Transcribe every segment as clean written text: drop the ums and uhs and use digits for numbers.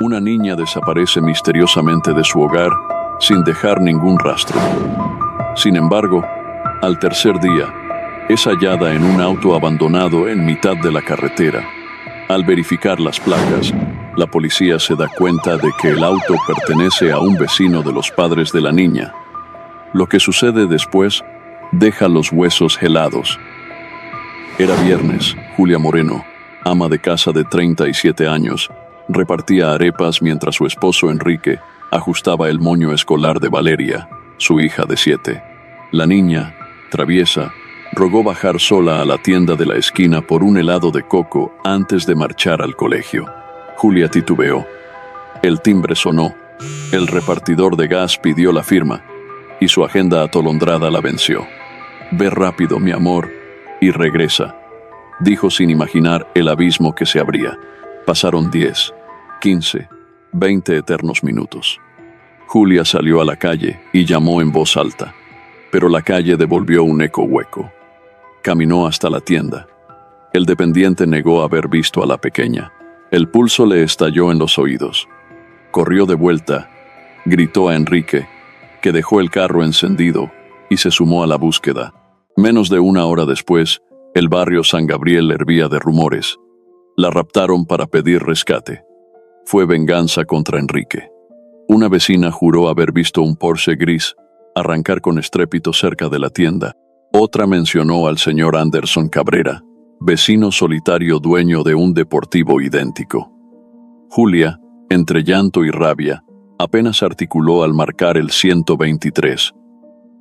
Una niña desaparece misteriosamente de su hogar sin dejar ningún rastro. Sin embargo, al tercer día, es hallada en un auto abandonado en mitad de la carretera. Al verificar las placas, la policía se da cuenta de que el auto pertenece a un vecino de los padres de la niña. Lo que sucede después deja los huesos helados. Era viernes. Julia Moreno, ama de casa de 37 años, repartía arepas mientras su esposo Enrique ajustaba el moño escolar de Valeria, su hija de 7. La niña, traviesa, rogó bajar sola a la tienda de la esquina por un helado de coco antes de marchar al colegio. Julia titubeó. El timbre sonó. El repartidor de gas pidió la firma y su agenda atolondrada la venció. «Ve rápido, mi amor, y regresa», dijo sin imaginar el abismo que se abría. Pasaron 10, 15, 20 eternos minutos. Julia salió a la calle y llamó en voz alta, pero la calle devolvió un eco hueco. Caminó hasta la tienda. El dependiente negó haber visto a la pequeña. El pulso le estalló en los oídos. Corrió de vuelta, gritó a Enrique, que dejó el carro encendido y se sumó a la búsqueda. Menos de una hora después, el barrio San Gabriel hervía de rumores. La raptaron para pedir rescate. Fue venganza contra Enrique. Una vecina juró haber visto un Porsche gris arrancar con estrépito cerca de la tienda. Otra mencionó al señor Anderson Cabrera, vecino solitario dueño de un deportivo idéntico. Julia, entre llanto y rabia, apenas articuló al marcar el 123.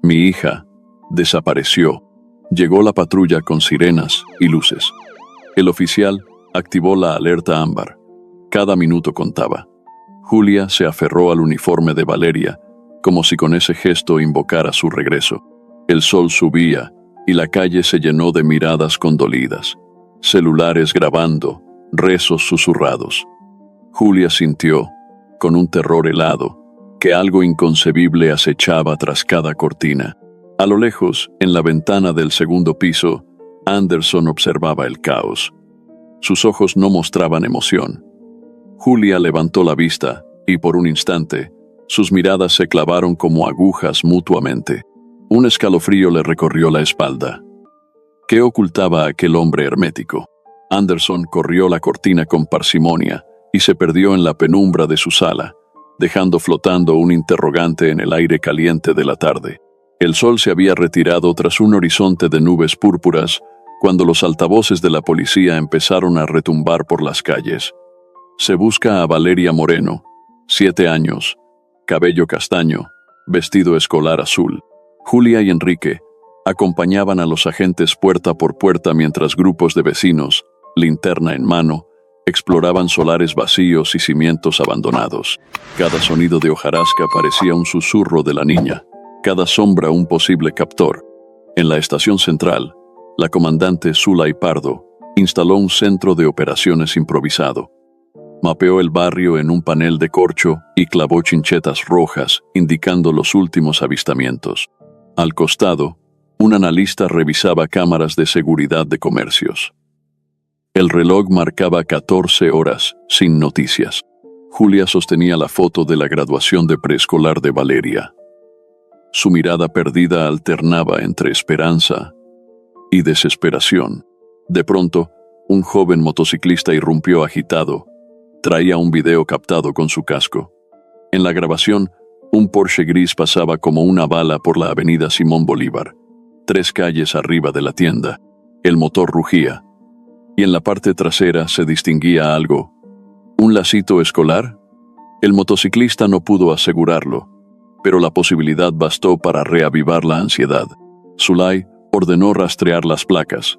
«Mi hija desapareció». Llegó la patrulla con sirenas y luces. El oficial activó la alerta ámbar. Cada minuto contaba. Julia se aferró al uniforme de Valeria, como si con ese gesto invocara su regreso. El sol subía y la calle se llenó de miradas condolidas, celulares grabando, rezos susurrados. Julia sintió, con un terror helado, que algo inconcebible acechaba tras cada cortina. A lo lejos, en la ventana del segundo piso, Anderson observaba el caos. Sus ojos no mostraban emoción. Julia levantó la vista y por un instante, sus miradas se clavaron como agujas mutuamente. Un escalofrío le recorrió la espalda. ¿Qué ocultaba aquel hombre hermético? Anderson corrió la cortina con parsimonia y se perdió en la penumbra de su sala, dejando flotando un interrogante en el aire caliente de la tarde. El sol se había retirado tras un horizonte de nubes púrpuras cuando los altavoces de la policía empezaron a retumbar por las calles. Se busca a Valeria Moreno, 7 años, cabello castaño, vestido escolar azul. Julia y Enrique acompañaban a los agentes puerta por puerta mientras grupos de vecinos, linterna en mano, exploraban solares vacíos y cimientos abandonados. Cada sonido de hojarasca parecía un susurro de la niña. Cada sombra un posible captor. En la estación central, la comandante Zulay Pardo instaló un centro de operaciones improvisado. Mapeó el barrio en un panel de corcho y clavó chinchetas rojas indicando los últimos avistamientos. Al costado, un analista revisaba cámaras de seguridad de comercios. El reloj marcaba 14 horas, sin noticias. Julia sostenía la foto de la graduación de preescolar de Valeria. Su mirada perdida alternaba entre esperanza y desesperación. De pronto, un joven motociclista irrumpió agitado. Traía un video captado con su casco. En la grabación, un Porsche gris pasaba como una bala por la avenida Simón Bolívar, 3 calles arriba de la tienda. El motor rugía, y en la parte trasera se distinguía algo. ¿Un lacito escolar? El motociclista no pudo asegurarlo, pero la posibilidad bastó para reavivar la ansiedad. Zulay ordenó rastrear las placas.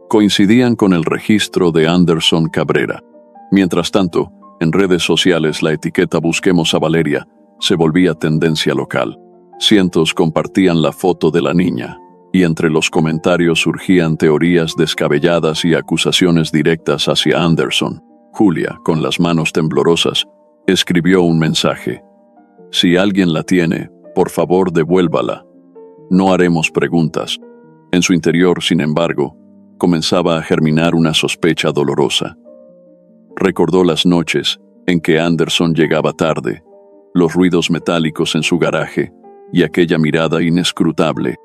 Coincidían con el registro de Anderson Cabrera. Mientras tanto, en redes sociales la etiqueta «Busquemos a Valeria» se volvía tendencia local. Cientos compartían la foto de la niña, y entre los comentarios surgían teorías descabelladas y acusaciones directas hacia Anderson. Julia, con las manos temblorosas, escribió un mensaje. «Si alguien la tiene, por favor devuélvala. No haremos preguntas». En su interior, sin embargo, comenzaba a germinar una sospecha dolorosa. Recordó las noches en que Anderson llegaba tarde, los ruidos metálicos en su garaje y aquella mirada inescrutable.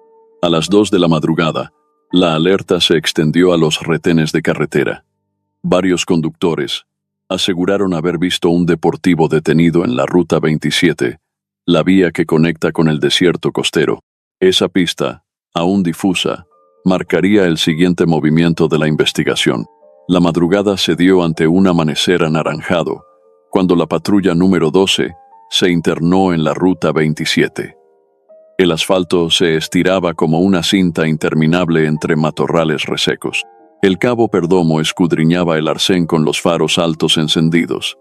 A las 2 de la madrugada, la alerta se extendió a los retenes de carretera. Varios conductores aseguraron haber visto un deportivo detenido en la Ruta 27, la vía que conecta con el desierto costero. Esa pista, aún difusa, marcaría el siguiente movimiento de la investigación. La madrugada se dio ante un amanecer anaranjado, cuando la patrulla número 12 se internó en la Ruta 27. El asfalto se estiraba como una cinta interminable entre matorrales resecos. El cabo Perdomo escudriñaba el arcén con los faros altos encendidos,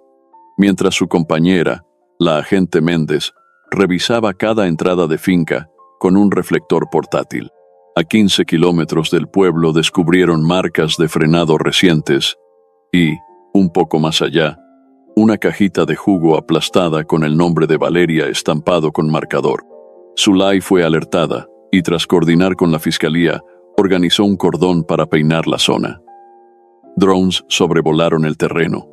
mientras su compañera, la agente Méndez, revisaba cada entrada de finca con un reflector portátil. A 15 kilómetros del pueblo descubrieron marcas de frenado recientes y, un poco más allá, una cajita de jugo aplastada con el nombre de Valeria estampado con marcador. Zulay fue alertada y, tras coordinar con la fiscalía, organizó un cordón para peinar la zona. Drones sobrevolaron el terreno.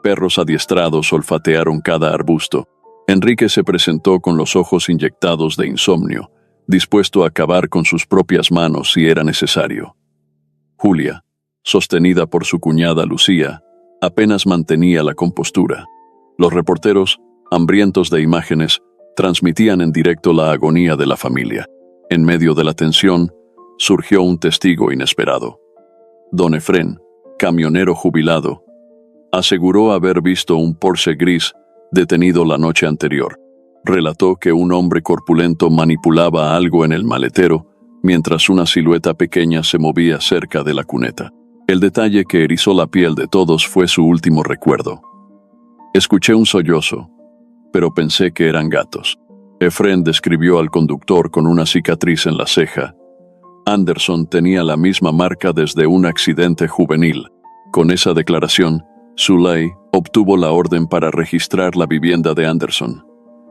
Perros adiestrados olfatearon cada arbusto. Enrique se presentó con los ojos inyectados de insomnio, dispuesto a acabar con sus propias manos si era necesario. Julia, sostenida por su cuñada Lucía, apenas mantenía la compostura. Los reporteros, hambrientos de imágenes, transmitían en directo la agonía de la familia. En medio de la tensión, surgió un testigo inesperado. Don Efrén, camionero jubilado, aseguró haber visto un Porsche gris detenido la noche anterior. Relató que un hombre corpulento manipulaba algo en el maletero, mientras una silueta pequeña se movía cerca de la cuneta. El detalle que erizó la piel de todos fue su último recuerdo. Escuché un sollozo, pero pensé que eran gatos. Efrén describió al conductor con una cicatriz en la ceja. Anderson tenía la misma marca desde un accidente juvenil. Con esa declaración, Zulay obtuvo la orden para registrar la vivienda de Anderson.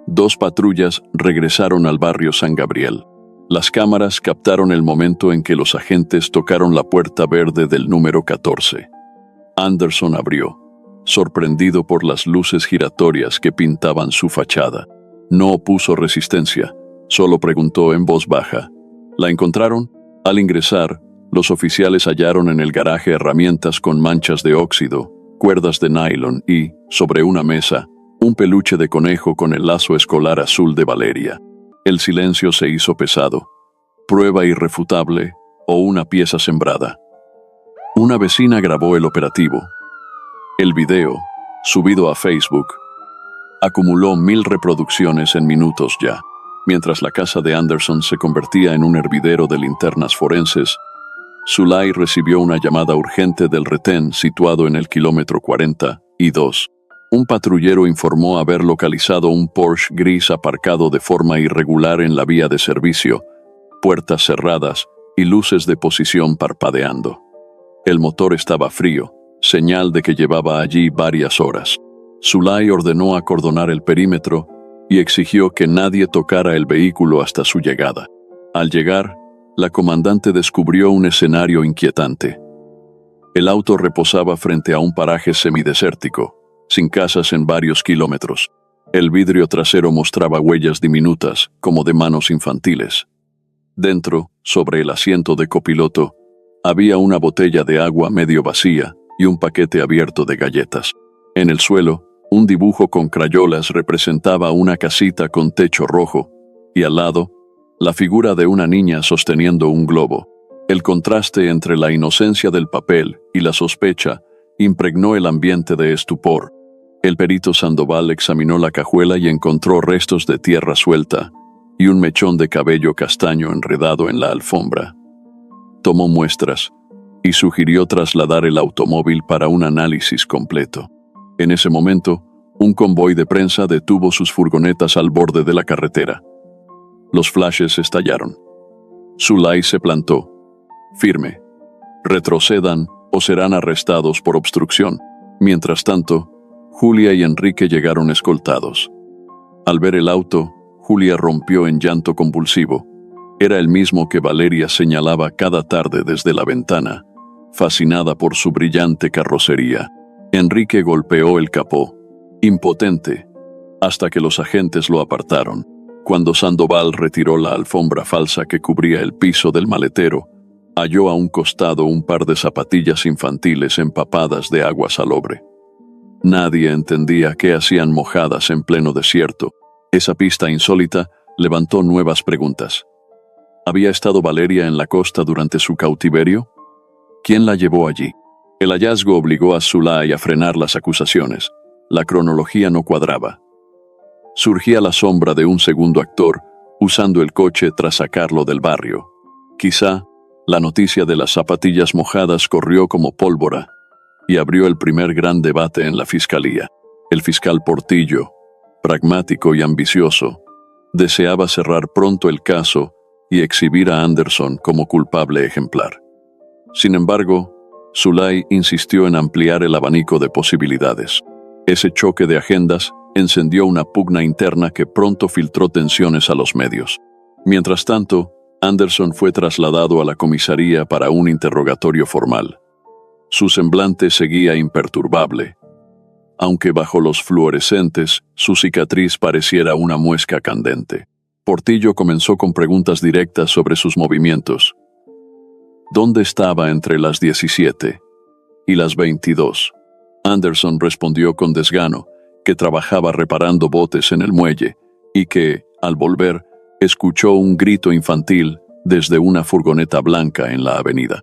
2 patrullas regresaron al barrio San Gabriel. Las cámaras captaron el momento en que los agentes tocaron la puerta verde del número 14. Anderson abrió, sorprendido por las luces giratorias que pintaban su fachada. No opuso resistencia, solo preguntó en voz baja. ¿La encontraron? Al ingresar, los oficiales hallaron en el garaje herramientas con manchas de óxido, cuerdas de nylon y, sobre una mesa, un peluche de conejo con el lazo escolar azul de Valeria. El silencio se hizo pesado. ¿Prueba irrefutable o una pieza sembrada? Una vecina grabó el operativo. El video, subido a Facebook, acumuló 1000 reproducciones en minutos ya. Mientras la casa de Anderson se convertía en un hervidero de linternas forenses, Zulay recibió una llamada urgente del retén situado en el kilómetro 42. Un patrullero informó haber localizado un Porsche gris aparcado de forma irregular en la vía de servicio, puertas cerradas y luces de posición parpadeando. El motor estaba frío, señal de que llevaba allí varias horas. Zulay ordenó acordonar el perímetro y exigió que nadie tocara el vehículo hasta su llegada. Al llegar, la comandante descubrió un escenario inquietante. El auto reposaba frente a un paraje semidesértico, sin casas en varios kilómetros. El vidrio trasero mostraba huellas diminutas, como de manos infantiles. Dentro, sobre el asiento de copiloto, había una botella de agua medio vacía y un paquete abierto de galletas. En el suelo, un dibujo con crayolas representaba una casita con techo rojo, y al lado, la figura de una niña sosteniendo un globo. El contraste entre la inocencia del papel y la sospecha impregnó el ambiente de estupor. El perito Sandoval examinó la cajuela y encontró restos de tierra suelta y un mechón de cabello castaño enredado en la alfombra. Tomó muestras y sugirió trasladar el automóvil para un análisis completo. En ese momento, un convoy de prensa detuvo sus furgonetas al borde de la carretera. Los flashes estallaron. Zulay se plantó. Firme. Retrocedan o serán arrestados por obstrucción. Mientras tanto, Julia y Enrique llegaron escoltados. Al ver el auto, Julia rompió en llanto convulsivo. Era el mismo que Valeria señalaba cada tarde desde la ventana, fascinada por su brillante carrocería. Enrique golpeó el capó. impotente, hasta que los agentes lo apartaron. Cuando Sandoval retiró la alfombra falsa que cubría el piso del maletero, halló a un costado un par de zapatillas infantiles empapadas de agua salobre. Nadie entendía qué hacían mojadas en pleno desierto. Esa pista insólita levantó nuevas preguntas. ¿Había estado Valeria en la costa durante su cautiverio? ¿Quién la llevó allí? El hallazgo obligó a Zulay a frenar las acusaciones. La cronología no cuadraba. Surgía la sombra de un segundo actor, usando el coche tras sacarlo del barrio. Quizá, la noticia de las zapatillas mojadas corrió como pólvora y abrió el primer gran debate en la fiscalía. El fiscal Portillo, pragmático y ambicioso, deseaba cerrar pronto el caso y exhibir a Anderson como culpable ejemplar. Sin embargo, Zulay insistió en ampliar el abanico de posibilidades. Ese choque de agendas encendió una pugna interna que pronto filtró tensiones a los medios. Mientras tanto, Anderson fue trasladado a la comisaría para un interrogatorio formal. Su semblante seguía imperturbable, aunque bajo los fluorescentes su cicatriz pareciera una muesca candente. Portillo comenzó con preguntas directas sobre sus movimientos. ¿Dónde estaba entre las 17 y las 22? Anderson respondió con desgano que trabajaba reparando botes en el muelle y que, al volver, escuchó un grito infantil desde una furgoneta blanca en la avenida.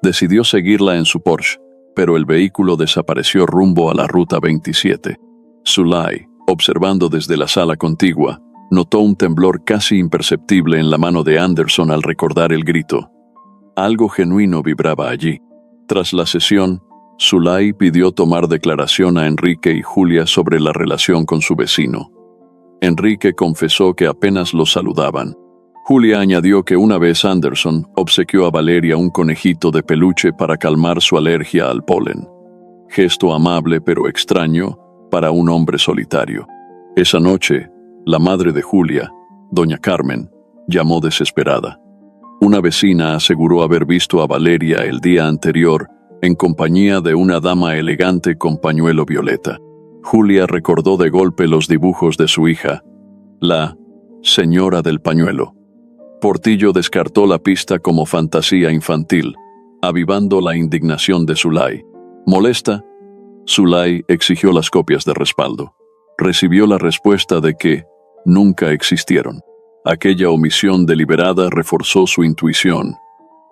Decidió seguirla en su Porsche, pero el vehículo desapareció rumbo a la ruta 27. Zulay, observando desde la sala contigua, notó un temblor casi imperceptible en la mano de Anderson al recordar el grito. Algo genuino vibraba allí. Tras la sesión, Zulay pidió tomar declaración a Enrique y Julia sobre la relación con su vecino. Enrique confesó que apenas lo saludaban. Julia añadió que una vez Anderson obsequió a Valeria un conejito de peluche para calmar su alergia al polen. Gesto amable pero extraño para un hombre solitario. Esa noche, la madre de Julia, doña Carmen, llamó desesperada. Una vecina aseguró haber visto a Valeria el día anterior en compañía de una dama elegante con pañuelo violeta. Julia recordó de golpe los dibujos de su hija, la señora del pañuelo. Portillo descartó la pista como fantasía infantil, avivando la indignación de Zulay. Molesta, Zulay exigió las copias de respaldo. Recibió la respuesta de que nunca existieron. Aquella omisión deliberada reforzó su intuición.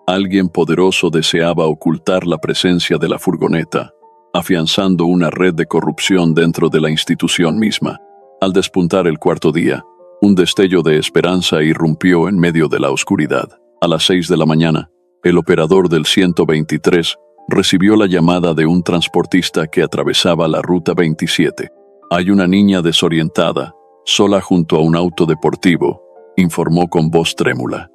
Alguien poderoso deseaba ocultar la presencia de la furgoneta, afianzando una red de corrupción dentro de la institución misma. Al despuntar el cuarto día, un destello de esperanza irrumpió en medio de la oscuridad. A las 6 de la mañana, el operador del 123 recibió la llamada de un transportista que atravesaba la ruta 27. Hay una niña desorientada, sola junto a un auto deportivo, informó con voz trémula.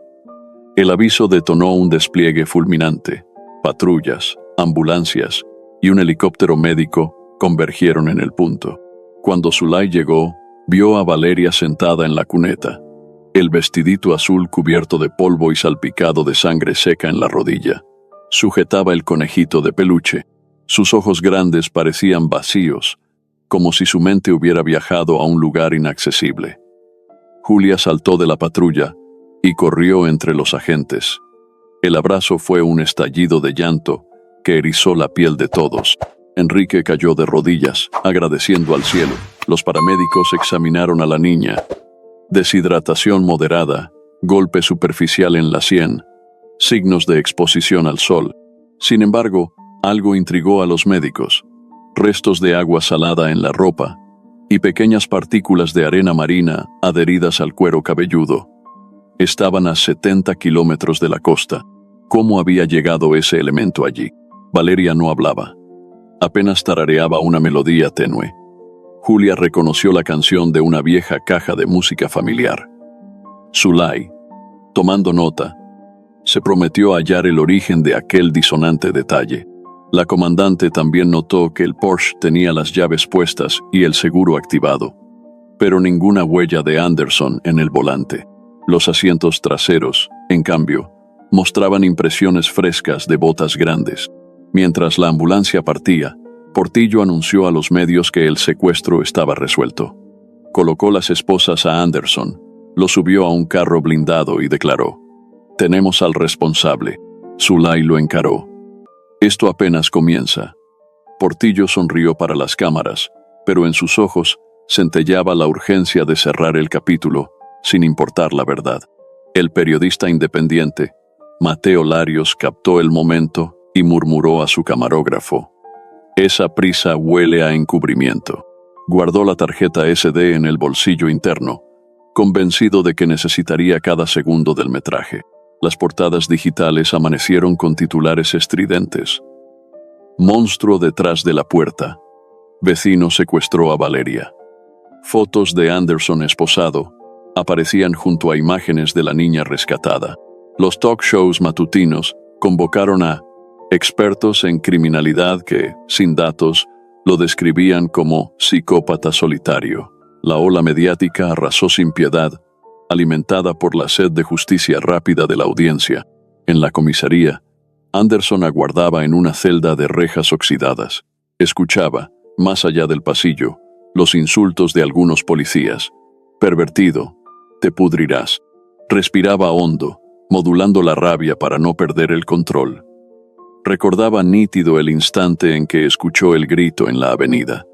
El aviso detonó un despliegue fulminante. Patrullas, ambulancias y un helicóptero médico convergieron en el punto. Cuando Zulay llegó, vio a Valeria sentada en la cuneta, el vestidito azul cubierto de polvo y salpicado de sangre seca en la rodilla. Sujetaba el conejito de peluche. Sus ojos grandes parecían vacíos, como si su mente hubiera viajado a un lugar inaccesible. Julia saltó de la patrulla y corrió entre los agentes. El abrazo fue un estallido de llanto que erizó la piel de todos. Enrique cayó de rodillas, agradeciendo al cielo. Los paramédicos examinaron a la niña. Deshidratación moderada, golpe superficial en la sien, signos de exposición al sol. Sin embargo, algo intrigó a los médicos. Restos de agua salada en la ropa y pequeñas partículas de arena marina adheridas al cuero cabelludo. Estaban a 70 kilómetros de la costa. ¿Cómo había llegado ese elemento allí? Valeria no hablaba. Apenas tarareaba una melodía tenue. Julia reconoció la canción de una vieja caja de música familiar. Zulay, tomando nota, se prometió hallar el origen de aquel disonante detalle. La comandante también notó que el Porsche tenía las llaves puestas y el seguro activado, pero ninguna huella de Anderson en el volante. Los asientos traseros, en cambio, mostraban impresiones frescas de botas grandes. Mientras la ambulancia partía, Portillo anunció a los medios que el secuestro estaba resuelto. Colocó las esposas a Anderson, lo subió a un carro blindado y declaró: «Tenemos al responsable». Zulay lo encaró. «Esto apenas comienza». Portillo sonrió para las cámaras, pero en sus ojos centelleaba la urgencia de cerrar el capítulo, sin importar la verdad. El periodista independiente, Mateo Larios, captó el momento y murmuró a su camarógrafo: «Esa prisa huele a encubrimiento». Guardó la tarjeta SD en el bolsillo interno, convencido de que necesitaría cada segundo del metraje. Las portadas digitales amanecieron con titulares estridentes: «Monstruo detrás de la puerta. Vecino secuestró a Valeria». Fotos de Anderson esposado aparecían junto a imágenes de la niña rescatada. Los talk shows matutinos convocaron a expertos en criminalidad que, sin datos, lo describían como psicópata solitario. La ola mediática arrasó sin piedad, alimentada por la sed de justicia rápida de la audiencia. En la comisaría, Anderson aguardaba en una celda de rejas oxidadas. Escuchaba, más allá del pasillo, los insultos de algunos policías. «Pervertido, te pudrirás». Respiraba hondo, modulando la rabia para no perder el control. Recordaba nítido el instante en que escuchó el grito en la avenida.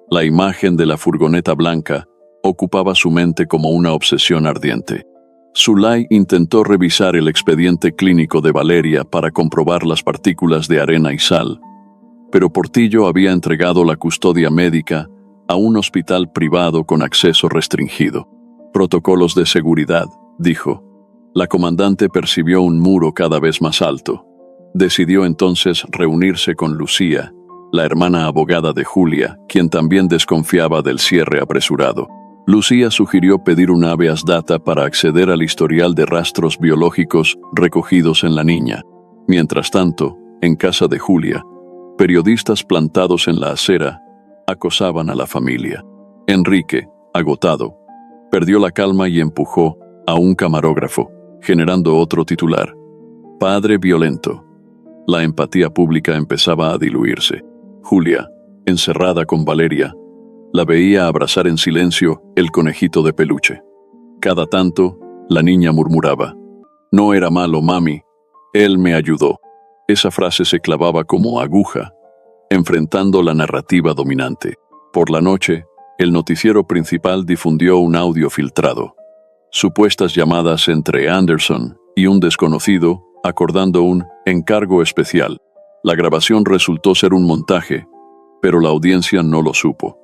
La imagen de la furgoneta blanca ocupaba su mente como una obsesión ardiente. Zulay intentó revisar el expediente clínico de Valeria para comprobar las partículas de arena y sal, pero Portillo había entregado la custodia médica a un hospital privado con acceso restringido. «Protocolos de seguridad», dijo. La comandante percibió un muro cada vez más alto. Decidió entonces reunirse con Lucía, la hermana abogada de Julia, quien también desconfiaba del cierre apresurado. Lucía sugirió pedir un habeas data para acceder al historial de rastros biológicos recogidos en la niña. Mientras tanto, en casa de Julia, periodistas plantados en la acera acosaban a la familia. Enrique, agotado, perdió la calma y empujó a un camarógrafo, generando otro titular: «Padre violento». La empatía pública empezaba a diluirse. Julia, encerrada con Valeria, la veía abrazar en silencio el conejito de peluche. Cada tanto, la niña murmuraba: «No era malo, mami. Él me ayudó». Esa frase se clavaba como aguja, enfrentando la narrativa dominante. Por la noche, el noticiero principal difundió un audio filtrado. Supuestas llamadas entre Anderson y un desconocido, acordando un encargo especial. La grabación resultó ser un montaje, pero la audiencia no lo supo.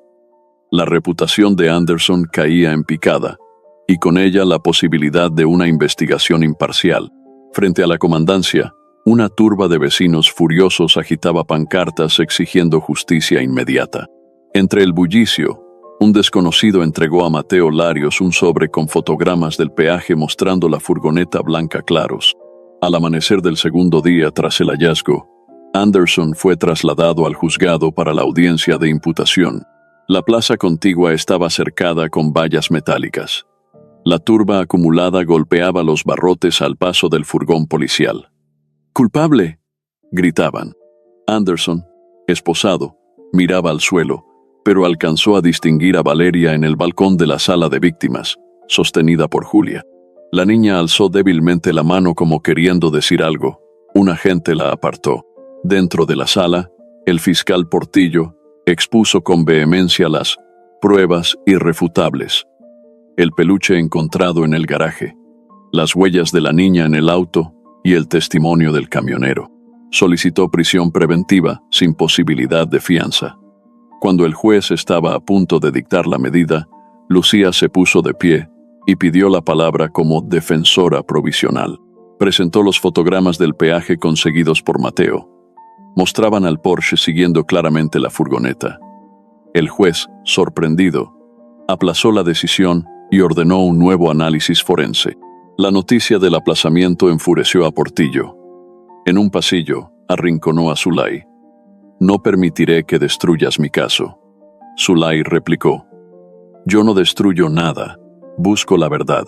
La reputación de Anderson caía en picada, y con ella la posibilidad de una investigación imparcial. Frente a la comandancia, una turba de vecinos furiosos agitaba pancartas exigiendo justicia inmediata. Entre el bullicio, un desconocido entregó a Mateo Larios un sobre con fotogramas del peaje mostrando la furgoneta blanca claros. Al amanecer del segundo día tras el hallazgo, Anderson fue trasladado al juzgado para la audiencia de imputación. La plaza contigua estaba cercada con vallas metálicas. La turba acumulada golpeaba los barrotes al paso del furgón policial. «¡Culpable!», gritaban. Anderson, esposado, miraba al suelo, pero alcanzó a distinguir a Valeria en el balcón de la sala de víctimas, sostenida por Julia. La niña alzó débilmente la mano como queriendo decir algo. Un agente la apartó. Dentro de la sala, el fiscal Portillo expuso con vehemencia las pruebas irrefutables. El peluche encontrado en el garaje, las huellas de la niña en el auto y el testimonio del camionero. Solicitó prisión preventiva sin posibilidad de fianza. Cuando el juez estaba a punto de dictar la medida, Lucía se puso de pie y pidió la palabra como defensora provisional. Presentó los fotogramas del peaje conseguidos por Mateo. Mostraban al Porsche siguiendo claramente la furgoneta. El juez, sorprendido, aplazó la decisión y ordenó un nuevo análisis forense. La noticia del aplazamiento enfureció a Portillo. En un pasillo, arrinconó a Zulay. «No permitiré que destruyas mi caso». Zulay replicó: «Yo no destruyo nada, busco la verdad».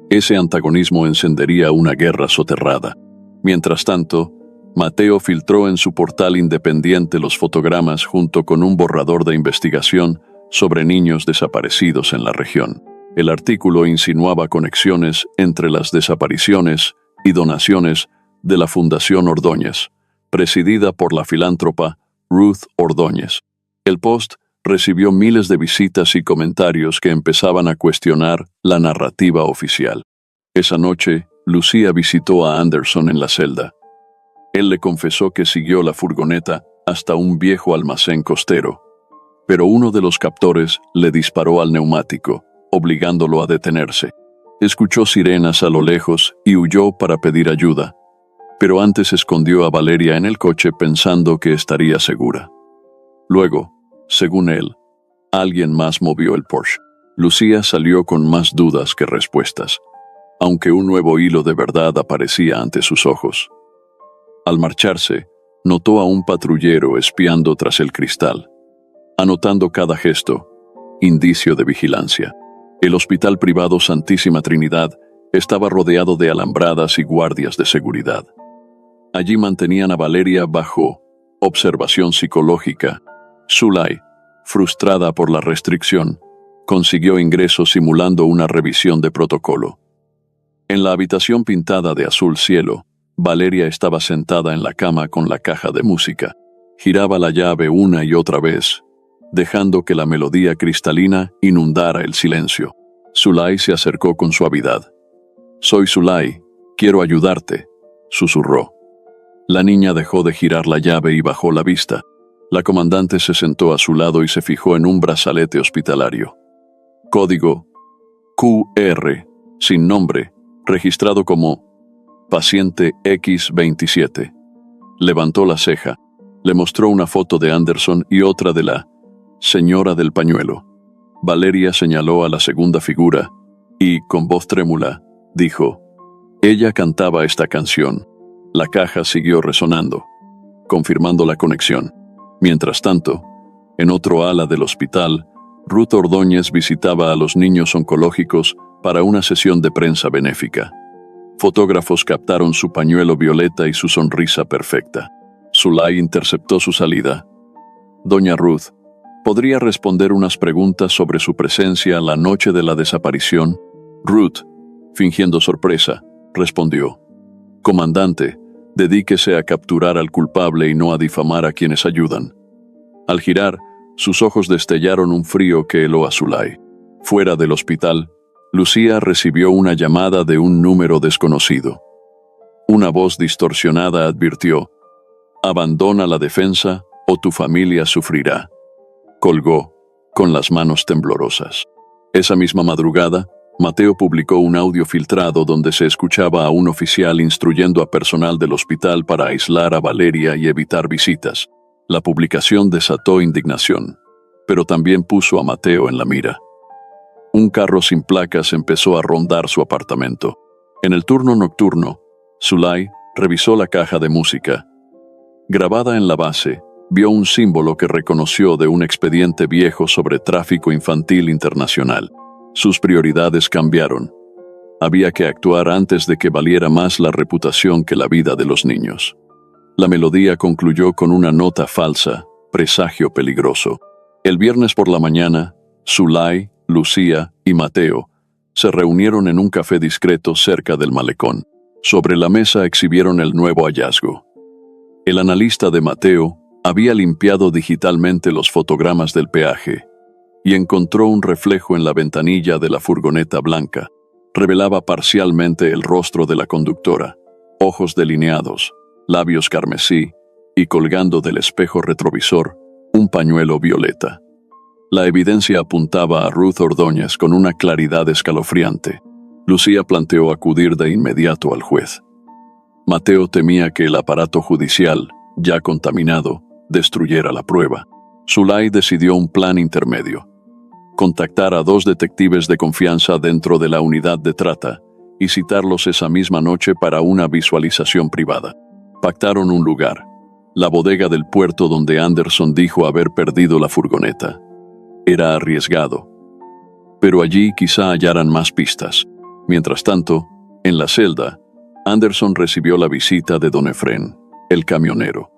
Ese antagonismo encendería una guerra soterrada. Mientras tanto, Mateo filtró en su portal independiente los fotogramas junto con un borrador de investigación sobre niños desaparecidos en la región. El artículo insinuaba conexiones entre las desapariciones y donaciones de la Fundación Ordóñez, presidida por la filántropa Ruth Ordóñez. El post recibió miles de visitas y comentarios que empezaban a cuestionar la narrativa oficial. Esa noche, Lucía visitó a Anderson en la celda. Él le confesó que siguió la furgoneta hasta un viejo almacén costero, pero uno de los captores le disparó al neumático, obligándolo a detenerse. Escuchó sirenas a lo lejos y huyó para pedir ayuda, pero antes escondió a Valeria en el coche pensando que estaría segura. Luego, según él, alguien más movió el Porsche. Lucía salió con más dudas que respuestas, aunque un nuevo hilo de verdad aparecía ante sus ojos. Al marcharse, notó a un patrullero espiando tras el cristal, anotando cada gesto, indicio de vigilancia. El hospital privado Santísima Trinidad estaba rodeado de alambradas y guardias de seguridad. Allí mantenían a Valeria bajo observación psicológica. Zulay, frustrada por la restricción, consiguió ingreso simulando una revisión de protocolo. En la habitación pintada de azul cielo, Valeria estaba sentada en la cama con la caja de música. Giraba la llave una y otra vez, dejando que la melodía cristalina inundara el silencio. Zulay se acercó con suavidad. «Soy Zulay, quiero ayudarte», susurró. La niña dejó de girar la llave y bajó la vista. La comandante se sentó a su lado y se fijó en un brazalete hospitalario. Código QR, sin nombre, registrado como Paciente X27. Levantó la ceja, le mostró una foto de Anderson y otra de la señora del pañuelo. Valeria señaló a la segunda figura y, con voz trémula, dijo: «Ella cantaba esta canción». La caja siguió resonando, confirmando la conexión. Mientras tanto, en otro ala del hospital, Ruth Ordóñez visitaba a los niños oncológicos para una sesión de prensa benéfica. Fotógrafos captaron su pañuelo violeta y su sonrisa perfecta. Zulay interceptó su salida. «Doña Ruth, ¿podría responder unas preguntas sobre su presencia la noche de la desaparición?» Ruth, fingiendo sorpresa, respondió: «Comandante, dedíquese a capturar al culpable y no a difamar a quienes ayudan». Al girar, sus ojos destellaron un frío que heló a Zulay. Fuera del hospital, Lucía recibió una llamada de un número desconocido. Una voz distorsionada advirtió: «Abandona la defensa o tu familia sufrirá». Colgó, con las manos temblorosas. Esa misma madrugada, Mateo publicó un audio filtrado donde se escuchaba a un oficial instruyendo a personal del hospital para aislar a Valeria y evitar visitas. La publicación desató indignación, pero también puso a Mateo en la mira. Un carro sin placas empezó a rondar su apartamento. En el turno nocturno, Zulay revisó la caja de música. Grabada en la base, vio un símbolo que reconoció de un expediente viejo sobre tráfico infantil internacional. Sus prioridades cambiaron. Había que actuar antes de que valiera más la reputación que la vida de los niños. La melodía concluyó con una nota falsa, presagio peligroso. El viernes por la mañana, Zulay, Lucía y Mateo se reunieron en un café discreto cerca del malecón. Sobre la mesa exhibieron el nuevo hallazgo. El analista de Mateo había limpiado digitalmente los fotogramas del peaje y encontró un reflejo en la ventanilla de la furgoneta blanca. Revelaba parcialmente el rostro de la conductora, ojos delineados, labios carmesí y colgando del espejo retrovisor un pañuelo violeta. La evidencia apuntaba a Ruth Ordóñez con una claridad escalofriante. Lucía planteó acudir de inmediato al juez. Mateo temía que el aparato judicial, ya contaminado, destruyera la prueba. Zulay decidió un plan intermedio: contactar a 2 detectives de confianza dentro de la unidad de trata y citarlos esa misma noche para una visualización privada. Pactaron un lugar, la bodega del puerto donde Anderson dijo haber perdido la furgoneta. Era arriesgado, pero allí quizá hallaran más pistas. Mientras tanto, en la celda, Anderson recibió la visita de don Efrén, el camionero.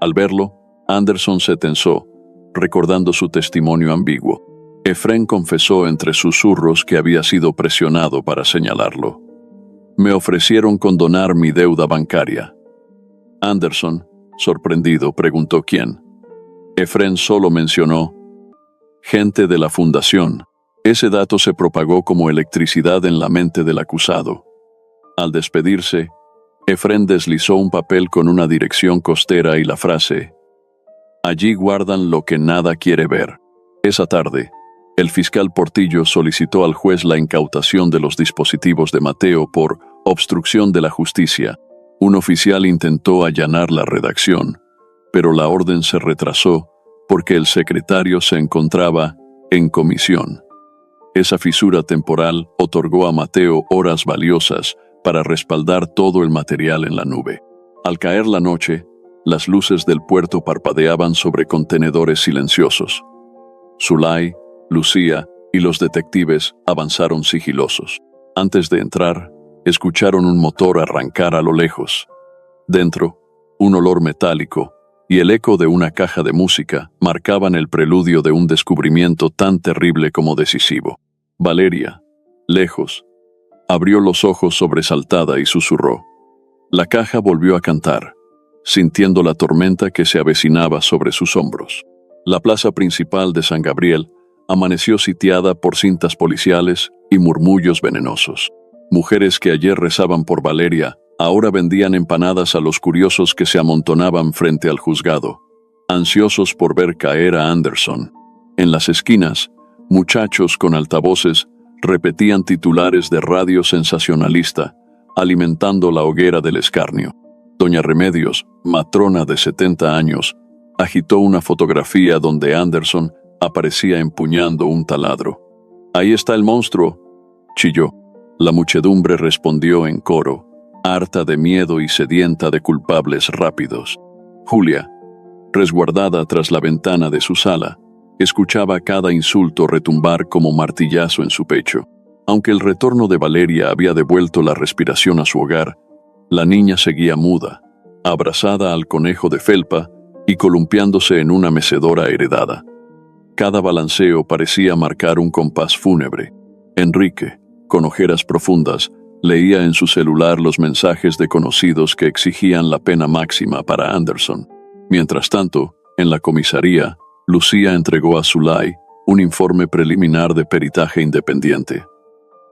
Al verlo, Anderson se tensó, recordando su testimonio ambiguo. Efrén confesó entre susurros que había sido presionado para señalarlo. Me ofrecieron condonar mi deuda bancaria. Anderson, sorprendido, preguntó quién. Efrén solo mencionó gente de la fundación. Ese dato se propagó como electricidad en la mente del acusado. Al despedirse, Efrén deslizó un papel con una dirección costera y la frase: allí guardan lo que nada quiere ver. Esa tarde, el fiscal Portillo solicitó al juez la incautación de los dispositivos de Mateo por obstrucción de la justicia. Un oficial intentó allanar la redacción, pero la orden se retrasó porque el secretario se encontraba en comisión. Esa fisura temporal otorgó a Mateo horas valiosas para respaldar todo el material en la nube. Al caer la noche, las luces del puerto parpadeaban sobre contenedores silenciosos. Zulay, Lucía y los detectives avanzaron sigilosos. Antes de entrar, escucharon un motor arrancar a lo lejos. Dentro, un olor metálico y el eco de una caja de música marcaban el preludio de un descubrimiento tan terrible como decisivo. Valeria, lejos, abrió los ojos sobresaltada y susurró. La caja volvió a cantar, sintiendo la tormenta que se avecinaba sobre sus hombros. La plaza principal de San Gabriel amaneció sitiada por cintas policiales y murmullos venenosos. Mujeres que ayer rezaban por Valeria ahora vendían empanadas a los curiosos que se amontonaban frente al juzgado, ansiosos por ver caer a Anderson. En las esquinas, muchachos con altavoces repetían titulares de radio sensacionalista, alimentando la hoguera del escarnio. Doña Remedios, matrona de 70 años, agitó una fotografía donde Anderson aparecía empuñando un taladro. «Ahí está el monstruo», chilló. La muchedumbre respondió en coro, harta de miedo y sedienta de culpables rápidos. Julia, resguardada tras la ventana de su sala, escuchaba cada insulto retumbar como martillazo en su pecho. Aunque el retorno de Valeria había devuelto la respiración a su hogar, la niña seguía muda, abrazada al conejo de felpa y columpiándose en una mecedora heredada. Cada balanceo parecía marcar un compás fúnebre. Enrique, con ojeras profundas, leía en su celular los mensajes de conocidos que exigían la pena máxima para Anderson. Mientras tanto, en la comisaría, Lucía entregó a Zulay un informe preliminar de peritaje independiente.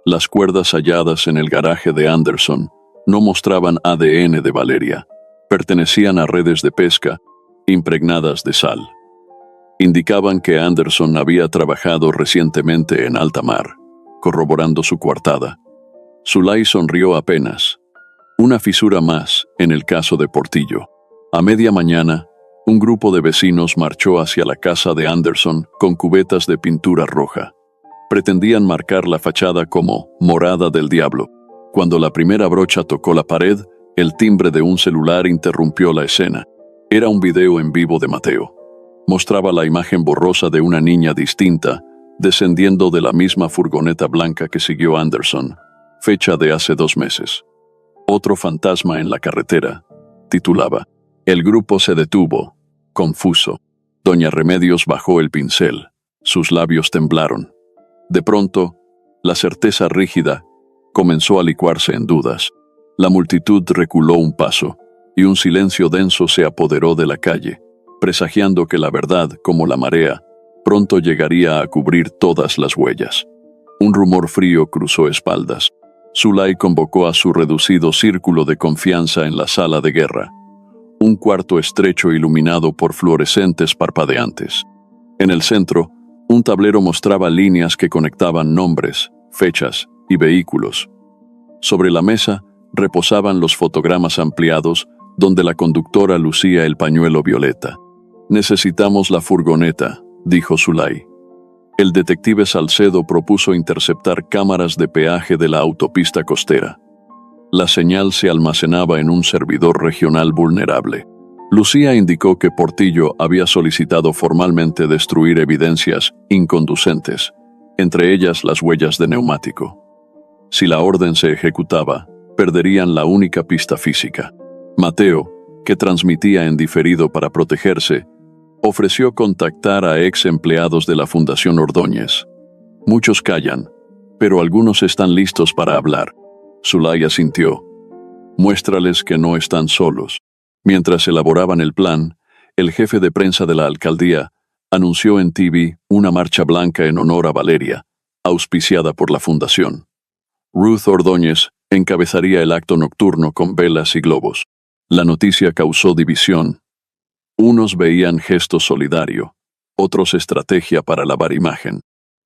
Las cuerdas halladas en el garaje de Anderson no mostraban ADN de Valeria, pertenecían a redes de pesca impregnadas de sal. Indicaban que Anderson había trabajado recientemente en alta mar, corroborando su coartada. Zulay sonrió apenas. Una fisura más en el caso de Portillo. A media mañana, un grupo de vecinos marchó hacia la casa de Anderson con cubetas de pintura roja. Pretendían marcar la fachada como Morada del Diablo. Cuando la primera brocha tocó la pared, el timbre de un celular interrumpió la escena. Era un video en vivo de Mateo. Mostraba la imagen borrosa de una niña distinta, descendiendo de la misma furgoneta blanca que siguió Anderson, fecha de hace 2 meses. Otro fantasma en la carretera, titulaba. El grupo se detuvo, confuso. Doña Remedios bajó el pincel. Sus labios temblaron. De pronto, la certeza rígida comenzó a licuarse en dudas. La multitud reculó un paso, y un silencio denso se apoderó de la calle, presagiando que la verdad, como la marea, pronto llegaría a cubrir todas las huellas. Un rumor frío cruzó espaldas. Zulay convocó a su reducido círculo de confianza en la sala de guerra, un cuarto estrecho iluminado por fluorescentes parpadeantes. En el centro, un tablero mostraba líneas que conectaban nombres, fechas y vehículos. Sobre la mesa reposaban los fotogramas ampliados donde la conductora lucía el pañuelo violeta. «Necesitamos la furgoneta», dijo Zulay. El detective Salcedo propuso interceptar cámaras de peaje de la autopista costera. La señal se almacenaba en un servidor regional vulnerable. Lucía indicó que Portillo había solicitado formalmente destruir evidencias inconducentes, entre ellas las huellas de neumático. Si la orden se ejecutaba, perderían la única pista física. Mateo, que transmitía en diferido para protegerse, ofreció contactar a ex empleados de la Fundación Ordóñez. Muchos callan, pero algunos están listos para hablar. Zulay asintió. Muéstrales que no están solos. Mientras elaboraban el plan, el jefe de prensa de la alcaldía anunció en TV una marcha blanca en honor a Valeria, auspiciada por la fundación. Ruth Ordóñez encabezaría el acto nocturno con velas y globos. La noticia causó división. Unos veían gesto solidario, otros estrategia para lavar imagen.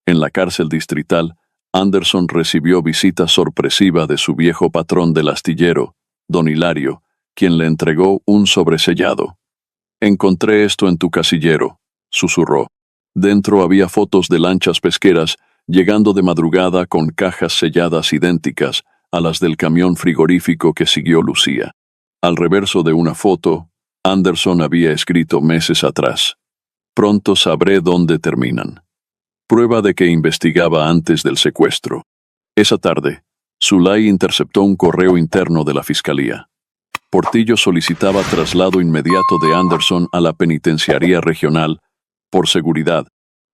En la cárcel distrital, Anderson recibió visita sorpresiva de su viejo patrón del astillero, don Hilario, quien le entregó un sobresellado. «Encontré esto en tu casillero», susurró. Dentro había fotos de lanchas pesqueras llegando de madrugada con cajas selladas idénticas a las del camión frigorífico que siguió Lucía. Al reverso de una foto, Anderson había escrito meses atrás: «Pronto sabré dónde terminan». Prueba de que investigaba antes del secuestro. Esa tarde, Zulay interceptó un correo interno de la fiscalía. Portillo solicitaba traslado inmediato de Anderson a la penitenciaría regional. Por seguridad,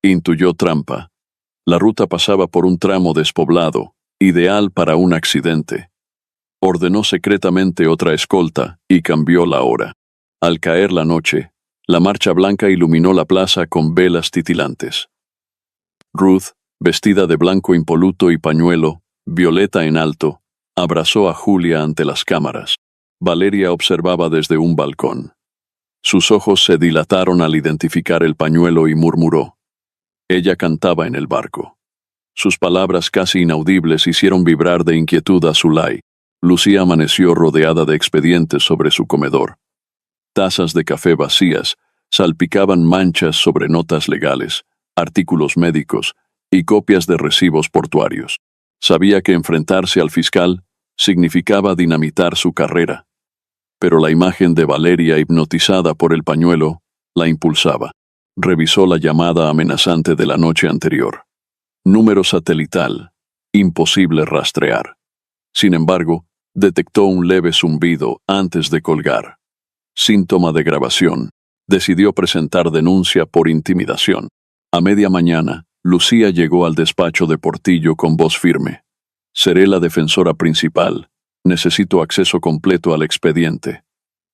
intuyó trampa. La ruta pasaba por un tramo despoblado, ideal para un accidente. Ordenó secretamente otra escolta y cambió la hora. Al caer la noche, la marcha blanca iluminó la plaza con velas titilantes. Ruth, vestida de blanco impoluto y pañuelo, violeta en alto, abrazó a Julia ante las cámaras. Valeria observaba desde un balcón. Sus ojos se dilataron al identificar el pañuelo y murmuró: «Ella cantaba en el barco». Sus palabras casi inaudibles hicieron vibrar de inquietud a Zulay. Lucía amaneció rodeada de expedientes sobre su comedor. Tazas de café vacías salpicaban manchas sobre notas legales, artículos médicos y copias de recibos portuarios. Sabía que enfrentarse al fiscal significaba dinamitar su carrera. Pero la imagen de Valeria hipnotizada por el pañuelo la impulsaba. Revisó la llamada amenazante de la noche anterior. Número satelital. Imposible rastrear. Sin embargo, detectó un leve zumbido antes de colgar. Síntoma de grabación. Decidió presentar denuncia por intimidación. A media mañana, Lucía llegó al despacho de Portillo con voz firme. «Seré la defensora principal. Necesito acceso completo al expediente».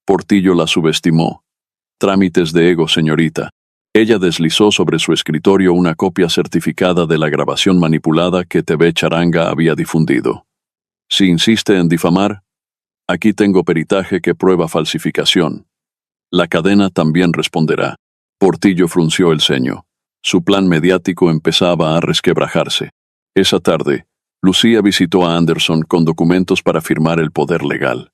Portillo la subestimó. «Trámites de ego, señorita». Ella deslizó sobre su escritorio una copia certificada de la grabación manipulada que TV Charanga había difundido. «Si insiste en difamar, aquí tengo peritaje que prueba falsificación. La cadena también responderá». Portillo frunció el ceño. Su plan mediático empezaba a resquebrajarse. Esa tarde, Lucía visitó a Anderson con documentos para firmar el poder legal.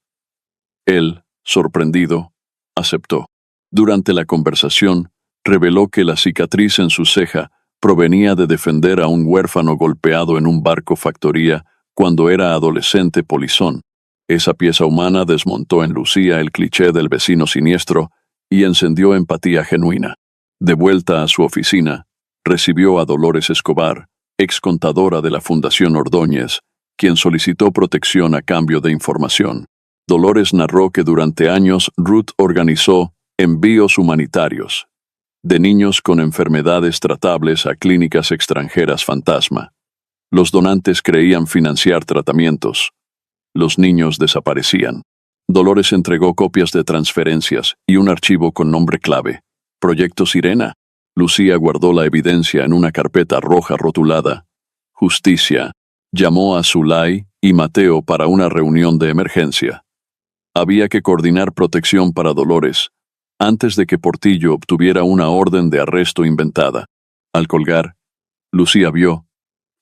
Él, sorprendido, aceptó. Durante la conversación, reveló que la cicatriz en su ceja provenía de defender a un huérfano golpeado en un barco factoría cuando era adolescente polizón. Esa pieza humana desmontó en Lucía el cliché del vecino siniestro y encendió empatía genuina. De vuelta a su oficina, recibió a Dolores Escobar, ex contadora de la Fundación Ordóñez, quien solicitó protección a cambio de información. Dolores narró que durante años Ruth organizó envíos humanitarios de niños con enfermedades tratables a clínicas extranjeras fantasma. Los donantes creían financiar tratamientos. Los niños desaparecían. Dolores entregó copias de transferencias y un archivo con nombre clave: Proyecto Sirena. Lucía guardó la evidencia en una carpeta roja rotulada Justicia. Llamó a Zulay y Mateo para una reunión de emergencia. Había que coordinar protección para Dolores antes de que Portillo obtuviera una orden de arresto inventada. Al colgar, Lucía vio,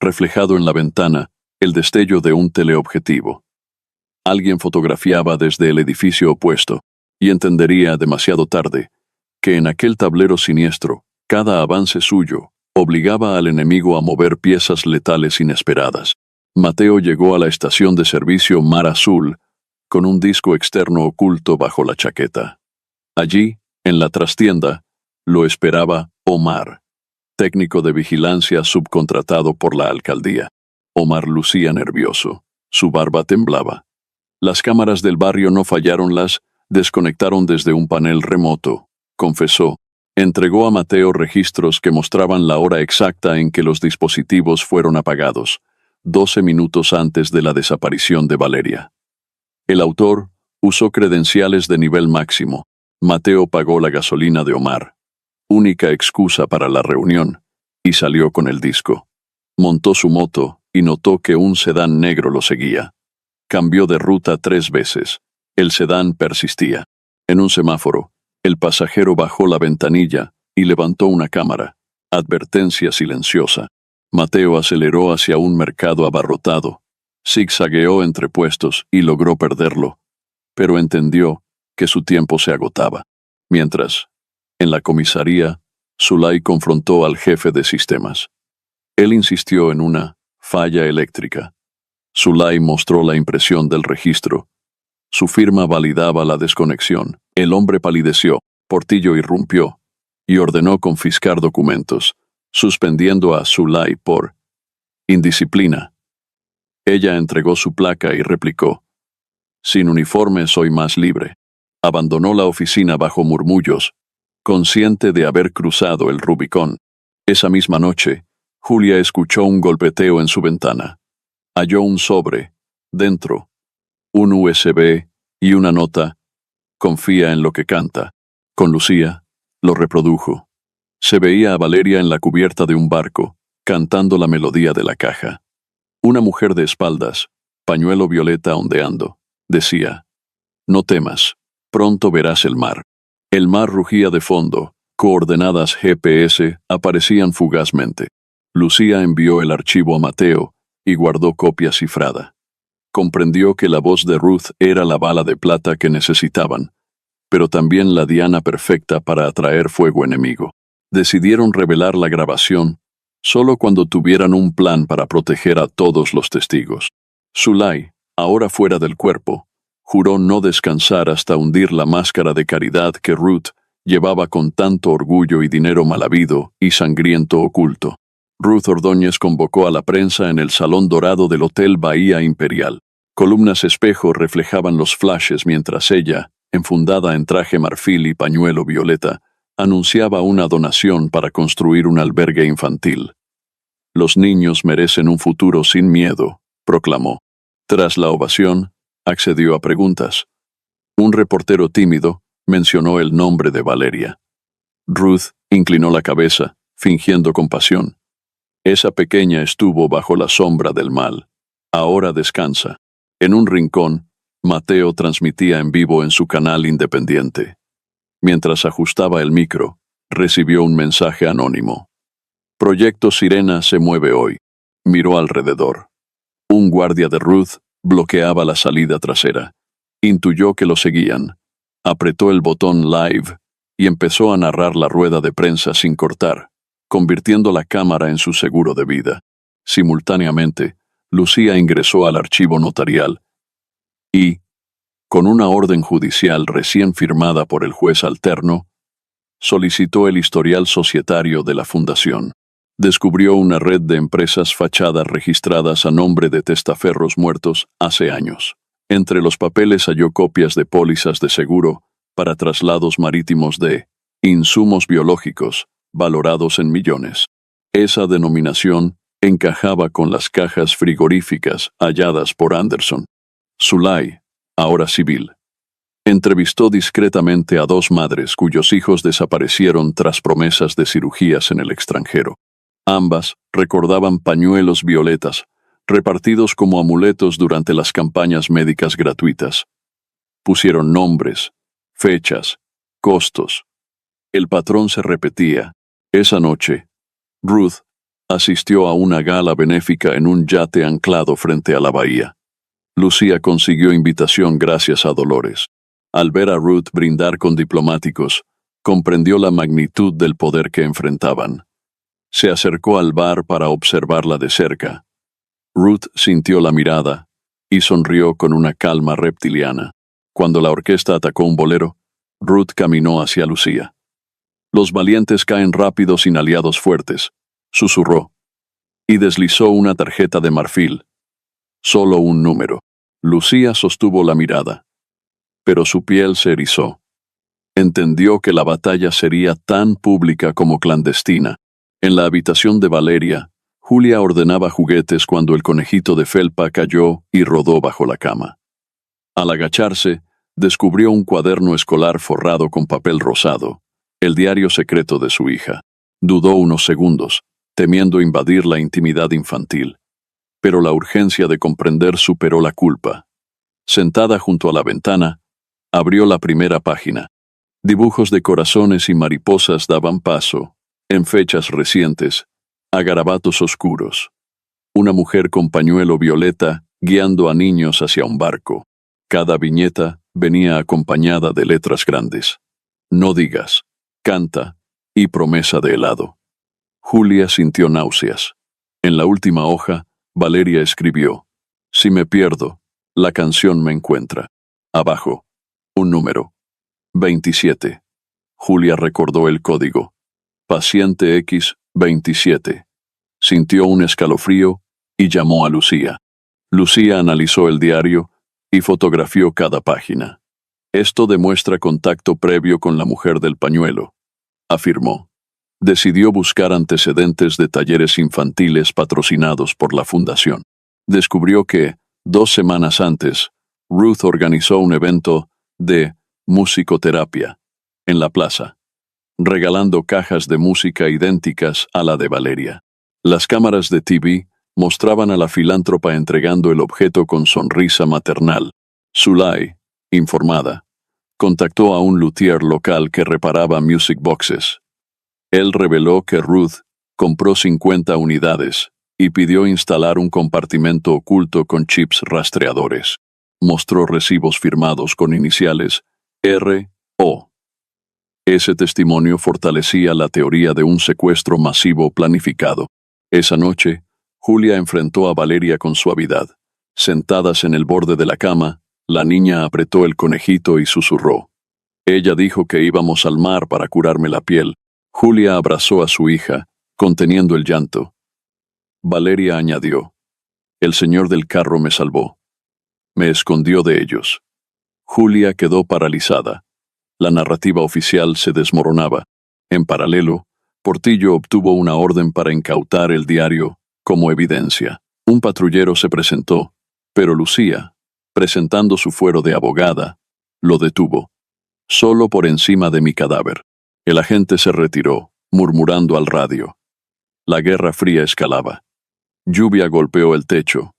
reflejado en la ventana, el destello de un teleobjetivo. Alguien fotografiaba desde el edificio opuesto, y entendería demasiado tarde que en aquel tablero siniestro, cada avance suyo obligaba al enemigo a mover piezas letales inesperadas. Mateo llegó a la estación de servicio Mar Azul con un disco externo oculto bajo la chaqueta. Allí, en la trastienda, lo esperaba Omar, técnico de vigilancia subcontratado por la alcaldía. Omar lucía nervioso. Su barba temblaba. Las cámaras del barrio no fallaron las Desconectaron desde un panel remoto, confesó. Entregó a Mateo registros que mostraban la hora exacta en que los dispositivos fueron apagados, 12 minutos antes de la desaparición de Valeria. El autor usó credenciales de nivel máximo. Mateo pagó la gasolina de Omar, única excusa para la reunión, y salió con el disco. Montó su moto y notó que un sedán negro lo seguía. Cambió de ruta 3 veces. El sedán persistía. En un semáforo, el pasajero bajó la ventanilla y levantó una cámara. Advertencia silenciosa. Mateo aceleró hacia un mercado abarrotado. Zigzagueó entre puestos y logró perderlo, pero entendió que su tiempo se agotaba. Mientras, en la comisaría, Zulay confrontó al jefe de sistemas. Él insistió en una falla eléctrica. Zulay mostró la impresión del registro. Su firma validaba la desconexión. El hombre palideció, Portillo irrumpió y ordenó confiscar documentos, suspendiendo a Zulay por indisciplina. Ella entregó su placa y replicó: «Sin uniforme soy más libre». Abandonó la oficina bajo murmullos, consciente de haber cruzado el Rubicón. Esa misma noche, Julia escuchó un golpeteo en su ventana. Halló un sobre, dentro, un USB y una nota: «Confía en lo que canta». Con Lucía, lo reprodujo. Se veía a Valeria en la cubierta de un barco, cantando la melodía de la caja. Una mujer de espaldas, pañuelo violeta ondeando, decía: «No temas, pronto verás el mar». El mar rugía de fondo, coordenadas GPS aparecían fugazmente. Lucía envió el archivo a Mateo y guardó copia cifrada. Comprendió que la voz de Ruth era la bala de plata que necesitaban, pero también la diana perfecta para atraer fuego enemigo. Decidieron revelar la grabación solo cuando tuvieran un plan para proteger a todos los testigos. Zulay, ahora fuera del cuerpo, juró no descansar hasta hundir la máscara de caridad que Ruth llevaba con tanto orgullo y dinero mal habido y sangriento oculto. Ruth Ordóñez convocó a la prensa en el Salón Dorado del Hotel Bahía Imperial. Columnas espejo reflejaban los flashes mientras ella, enfundada en traje marfil y pañuelo violeta, anunciaba una donación para construir un albergue infantil. «Los niños merecen un futuro sin miedo», proclamó. Tras la ovación, accedió a preguntas. Un reportero tímido mencionó el nombre de Valeria. Ruth inclinó la cabeza, fingiendo compasión. «Esa pequeña estuvo bajo la sombra del mal. Ahora descansa». En un rincón, Mateo transmitía en vivo en su canal independiente. Mientras ajustaba el micro, recibió un mensaje anónimo. «Proyecto Sirena se mueve hoy». Miró alrededor. Un guardia de Ruth bloqueaba la salida trasera. Intuyó que lo seguían. Apretó el botón live y empezó a narrar la rueda de prensa sin cortar, convirtiendo la cámara en su seguro de vida. Simultáneamente, Lucía ingresó al archivo notarial y, con una orden judicial recién firmada por el juez alterno, solicitó el historial societario de la fundación. Descubrió una red de empresas fachadas registradas a nombre de testaferros muertos hace años. Entre los papeles halló copias de pólizas de seguro para traslados marítimos de insumos biológicos, valorados en millones. Esa denominación encajaba con las cajas frigoríficas halladas por Anderson. Zulay, ahora civil, entrevistó discretamente a 2 madres cuyos hijos desaparecieron tras promesas de cirugías en el extranjero. Ambas recordaban pañuelos violetas, repartidos como amuletos durante las campañas médicas gratuitas. Pusieron nombres, fechas, costos. El patrón se repetía. Esa noche, Ruth asistió a una gala benéfica en un yate anclado frente a la bahía. Lucía consiguió invitación gracias a Dolores. Al ver a Ruth brindar con diplomáticos, comprendió la magnitud del poder que enfrentaban. Se acercó al bar para observarla de cerca. Ruth sintió la mirada y sonrió con una calma reptiliana. Cuando la orquesta atacó un bolero, Ruth caminó hacia Lucía. «Los valientes caen rápido sin aliados fuertes», susurró, y deslizó una tarjeta de marfil. Solo un número. Lucía sostuvo la mirada. pero su piel se erizó. Entendió que la batalla sería tan pública como clandestina. En la habitación de Valeria, Julia ordenaba juguetes cuando el conejito de felpa cayó y rodó bajo la cama. Al agacharse, descubrió un cuaderno escolar forrado con papel rosado, el diario secreto de su hija. Dudó unos segundos, temiendo invadir la intimidad infantil. Pero la urgencia de comprender superó la culpa. Sentada junto a la ventana, abrió la primera página. Dibujos de corazones y mariposas daban paso, en fechas recientes, a garabatos oscuros. Una mujer con pañuelo violeta guiando a niños hacia un barco. Cada viñeta venía acompañada de letras grandes. No digas, canta y promesa de helado. Julia sintió náuseas. En la última hoja, Valeria escribió: si me pierdo, la canción me encuentra. Abajo, un número. 27. Julia recordó el código. Paciente X 27. Sintió un escalofrío y llamó a Lucía. Lucía analizó el diario y fotografió cada página. Esto demuestra contacto previo con la mujer del pañuelo, afirmó. Decidió buscar antecedentes de talleres infantiles patrocinados por la fundación. Descubrió que, 2 semanas antes, Ruth organizó un evento de musicoterapia en la plaza, regalando cajas de música idénticas a la de Valeria. Las cámaras de TV mostraban a la filántropa entregando el objeto con sonrisa maternal. Zulay, informada, contactó a un luthier local que reparaba music boxes. Él reveló que Ruth compró 50 unidades y pidió instalar un compartimento oculto con chips rastreadores. Mostró recibos firmados con iniciales R.O. Ese testimonio fortalecía la teoría de un secuestro masivo planificado. Esa noche, Julia enfrentó a Valeria con suavidad. Sentadas en el borde de la cama, la niña apretó el conejito y susurró. Ella dijo que íbamos al mar para curarme la piel. Julia abrazó a su hija, conteniendo el llanto. Valeria añadió: el señor del carro me salvó. Me escondió de ellos. Julia quedó paralizada. La narrativa oficial se desmoronaba. En paralelo, Portillo obtuvo una orden para incautar el diario como evidencia. Un patrullero se presentó, pero Lucía, presentando su fuero de abogada, lo detuvo. Solo por encima de mi cadáver. El agente se retiró, murmurando al radio. La guerra fría escalaba. Lluvia golpeó el techo,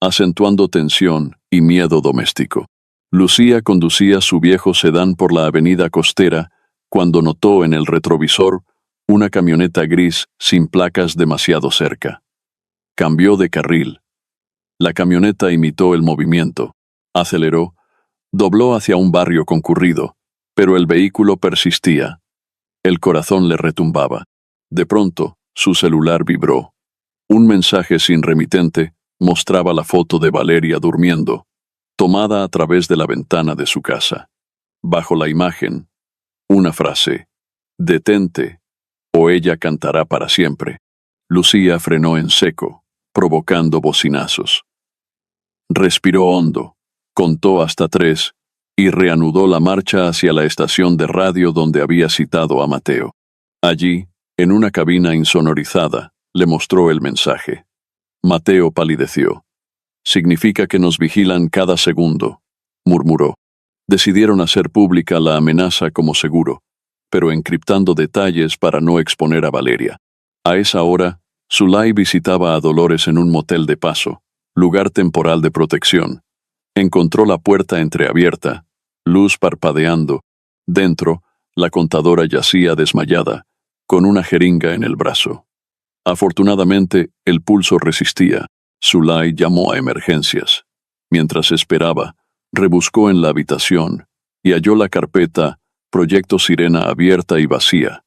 acentuando tensión y miedo doméstico. Lucía conducía su viejo sedán por la avenida costera cuando notó en el retrovisor una camioneta gris sin placas demasiado cerca. Cambió de carril. La camioneta imitó el movimiento, aceleró, dobló hacia un barrio concurrido, pero el vehículo persistía. El corazón le retumbaba. De pronto, su celular vibró. Un mensaje sin remitente mostraba la foto de Valeria durmiendo, tomada a través de la ventana de su casa. Bajo la imagen, una frase: detente, o ella cantará para siempre. Lucía frenó en seco, provocando bocinazos. Respiró hondo, contó hasta 3 y reanudó la marcha hacia la estación de radio donde había citado a Mateo. Allí, en una cabina insonorizada, le mostró el mensaje. Mateo palideció. Significa que nos vigilan cada segundo, murmuró. Decidieron hacer pública la amenaza como seguro, pero encriptando detalles para no exponer a Valeria. A esa hora, Zulay visitaba a Dolores en un motel de paso, lugar temporal de protección. Encontró la puerta entreabierta, luz parpadeando. Dentro, la contadora yacía desmayada, con una jeringa en el brazo. Afortunadamente, el pulso resistía. Zulay llamó a emergencias. Mientras esperaba, rebuscó en la habitación y halló la carpeta Proyecto Sirena abierta y vacía.